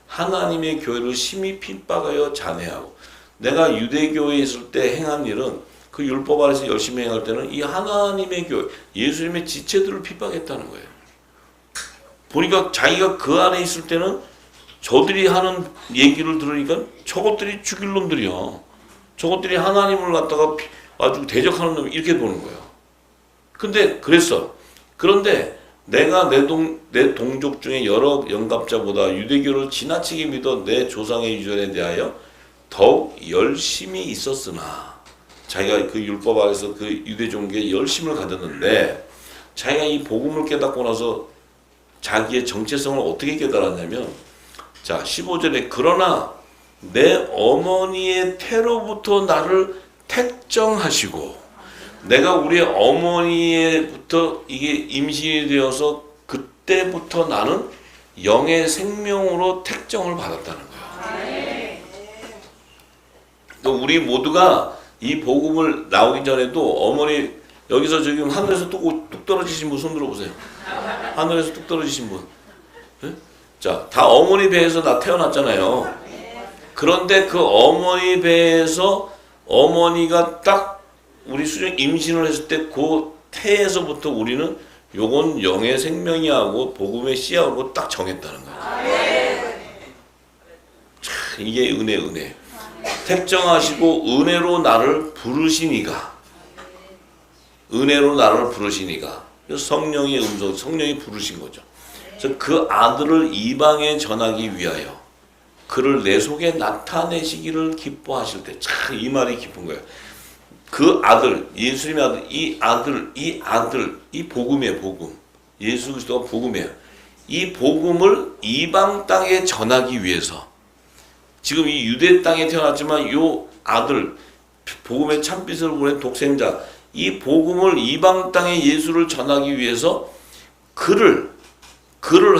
하나님의 교회를 심히 핍박하여 잔해하고, 내가 유대교에 있을 때 행한 일은 그 율법 아래서 열심히 행할 때는 이 하나님의 교회, 예수님의 지체들을 핍박했다는 거예요. 보니까 자기가 그 안에 있을 때는 저들이 하는 얘기를 들으니까 저것들이 죽일 놈들이야. 저것들이 하나님을 갖다가 아주 대적하는 놈이 이렇게 보는 거예요. 근데 그랬어. 그런데 내가 내 동족 중에 여러 영갑자보다 유대교를 지나치게 믿어 내 조상의 유전에 대하여 더욱 열심히 있었으나, 자기가 그 율법 아래서 그 유대 종교에 열심을 가졌는데, 자기가 이 복음을 깨닫고 나서 자기의 정체성을 어떻게 깨달았냐면, 자 15절에 그러나 내 어머니의 태로부터 나를 택정하시고, 내가 우리 어머니에부터 이게 임신이 되어서 그때부터 나는 영의 생명으로 택정을 받았다는 거예요. 또 우리 모두가 이 복음을 나오기 전에도 어머니, 여기서 지금 하늘에서 뚝 떨어지신 분 손 들어보세요. 하늘에서 뚝 떨어지신 분. 네? 자, 다 어머니 배에서 나 태어났잖아요. 그런데 그 어머니 배에서 어머니가 딱 우리 수정 임신을 했을 때 그 태에서부터 우리는 요건 영의 생명이 하고 복음의 씨하고 딱 정했다는 거예요. 참, 이게 은혜. 택정하시고 은혜로 나를 부르시니가. 은혜로 나를 부르시니가. 성령의 음성, 성령이 부르신 거죠. 그래서 그 아들을 이방에 전하기 위하여 그를 내 속에 나타내시기를 기뻐하실 때, 참 이 말이 기쁜 거예요. 그 아들, 예수님의 아들, 이 복음이에요, 복음. 예수 그리스도가 복음이에요. 이 복음을 이방 땅에 전하기 위해서, 지금 이 유대 땅에 태어났지만 요 아들, 복음의 참빛을 보낸 독생자, 이 복음을 이방 땅에 예수를 전하기 위해서 그를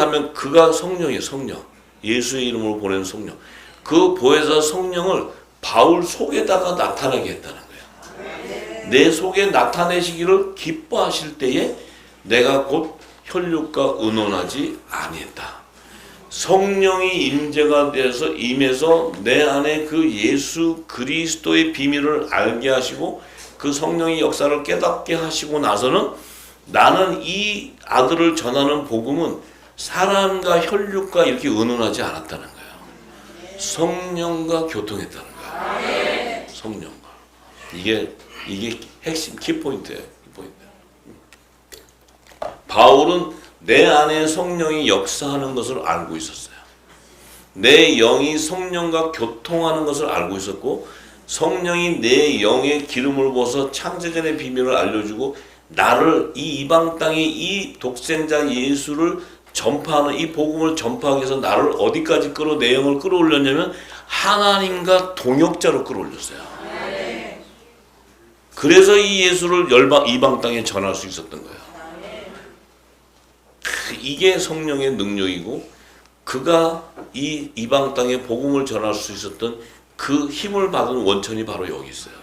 하면 그가 성령이에요, 성령. 예수의 이름으로 보낸 성령. 그 보혜사 성령을 바울 속에다가 나타나게 했다는 거예요. 내 속에 나타내시기를 기뻐하실 때에 내가 곧 혈육과 의논하지 아니했다. 성령이 임재가 돼서 임해서 내 안에 그 예수 그리스도의 비밀을 알게 하시고 그 성령의 역사를 깨닫게 하시고 나서는 나는 이 아들을 전하는 복음은 사람과 혈육과 이렇게 의논하지 않았다는 거예요. 성령과 교통했다는 거예요. 성령과. 이게 핵심 키포인트예요. 키포인트. 바울은 내 안에 성령이 역사하는 것을 알고 있었어요. 내 영이 성령과 교통하는 것을 알고 있었고, 성령이 내 영의 기름을 부어서 창세전의 비밀을 알려주고 나를 이 이방 땅에 이 독생자 예수를 전파하는, 이 복음을 전파하기 위해서 나를 어디까지 내 영을 끌어올렸냐면 하나님과 동역자로 끌어올렸어요. 그래서 이 예수를 이방 땅에 전할 수 있었던 거예요. 이게 성령의 능력이고, 그가 이 이방 땅에 복음을 전할 수 있었던 그 힘을 받은 원천이 바로 여기 있어요.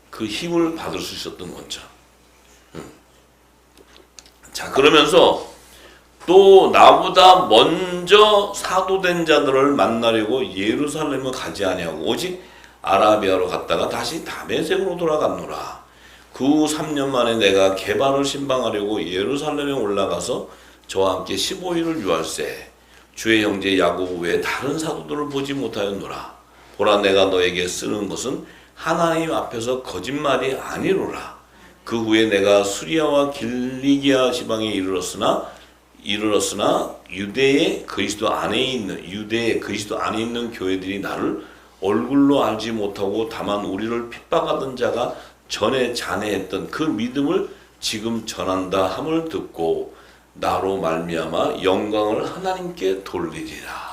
그 힘을 받을 수 있었던 원천. 자, 그러면서 또 나보다 먼저 사도된 자들을 만나려고 예루살렘을 가지 아니하고 오직 아라비아로 갔다가 다시 다메섹으로 돌아갔노라. 그 후 3년 만에 내가 게바를 신방하려고 예루살렘에 올라가서 저와 함께 15일을 유할세. 주의 형제 야고보 외에 다른 사도들을 보지 못하였노라. 보라, 내가 너에게 쓰는 것은 하나님 앞에서 거짓말이 아니로라. 그 후에 내가 수리아와 길리기아 지방에 이르렀으나 유대의 그리스도 안에 있는 교회들이 나를 얼굴로 알지 못하고 다만 우리를 핍박하던 자가 전에 잔해했던 그 믿음을 지금 전한다 함을 듣고 나로 말미암아 영광을 하나님께 돌리리라.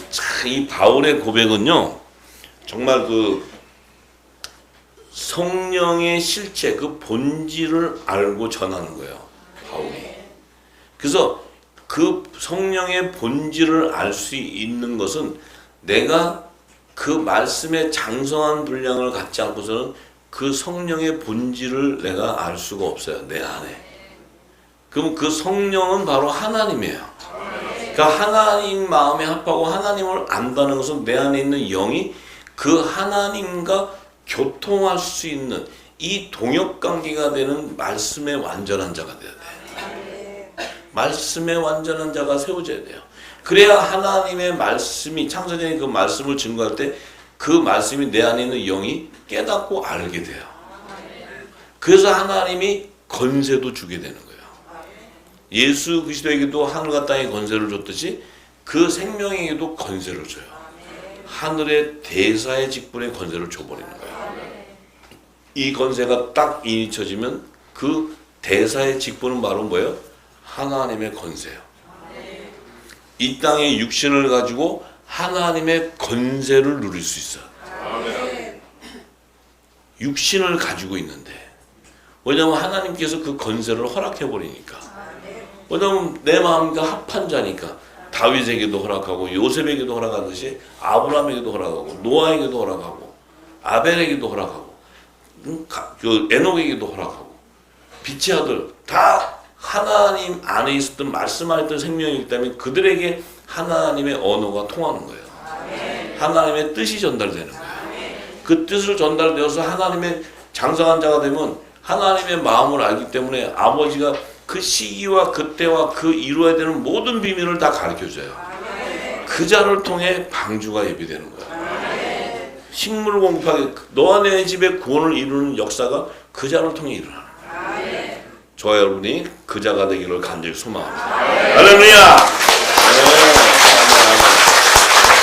참, 이 바울의 고백은요, 정말 그 성령의 실체, 그 본질을 알고 전하는 거예요, 바울이. 그래서 그 성령의 본질을 알 수 있는 것은 내가 그 말씀의 장성한 분량을 갖지 않고서는 그 성령의 본질을 내가 알 수가 없어요, 내 안에. 그럼 그 성령은 바로 하나님이에요. 그러니까 하나님 마음에 합하고 하나님을 안다는 것은 내 안에 있는 영이 그 하나님과 교통할 수 있는 이 동역관계가 되는 말씀의 완전한 자가 돼야 돼요. 말씀의 완전한 자가 세워져야 돼요. 그래야 하나님의 말씀이, 창세전에 그 말씀을 증거할 때 그 말씀이 내 안에 있는 영이 깨닫고 알게 돼요. 그래서 하나님이 권세도 주게 되는 거예요. 예수 그리스도에게도 하늘과 땅의 권세를 줬듯이 그 생명에게도 권세를 줘요. 하늘의 대사의 직분의 권세를 줘버리는 거예요. 이 권세가 딱 인쳐지면 그 대사의 직분은 바로 뭐예요? 하나님의 권세예요. 이 땅의 육신을 가지고 하나님의 권세를 누릴 수 있어요. 육신을 가지고 있는데, 왜냐하면 하나님께서 그 권세를 허락해 버리니까. 왜냐하면 내 마음과 합한 자니까. 다윗에게도 허락하고 요셉에게도 허락하듯이 아브라함에게도 허락하고 노아에게도 허락하고 아벨에게도 허락하고 에녹에게도 허락하고 빛의 아들 다 하나님 안에 있었던 말씀하였던 생명이기 때문에 그들에게 하나님의 언어가 통하는 거예요. 하나님의 뜻이 전달되는 거예요. 그 뜻을 전달되어서 하나님의 장성한 자가 되면 하나님의 마음을 알기 때문에 아버지가 그 시기와 그때와 그 이루어야 되는 모든 비밀을 다 가르쳐줘요. 그 자를 통해 방주가 예비되는 거예요. 식물을 공급하게 너와 내 집의 구원을 이루는 역사가 그 자를 통해 일어나는 거예요. 저와 여러분이 그 자가 되기를 간절히 소망합니다. 할렐루야! 네.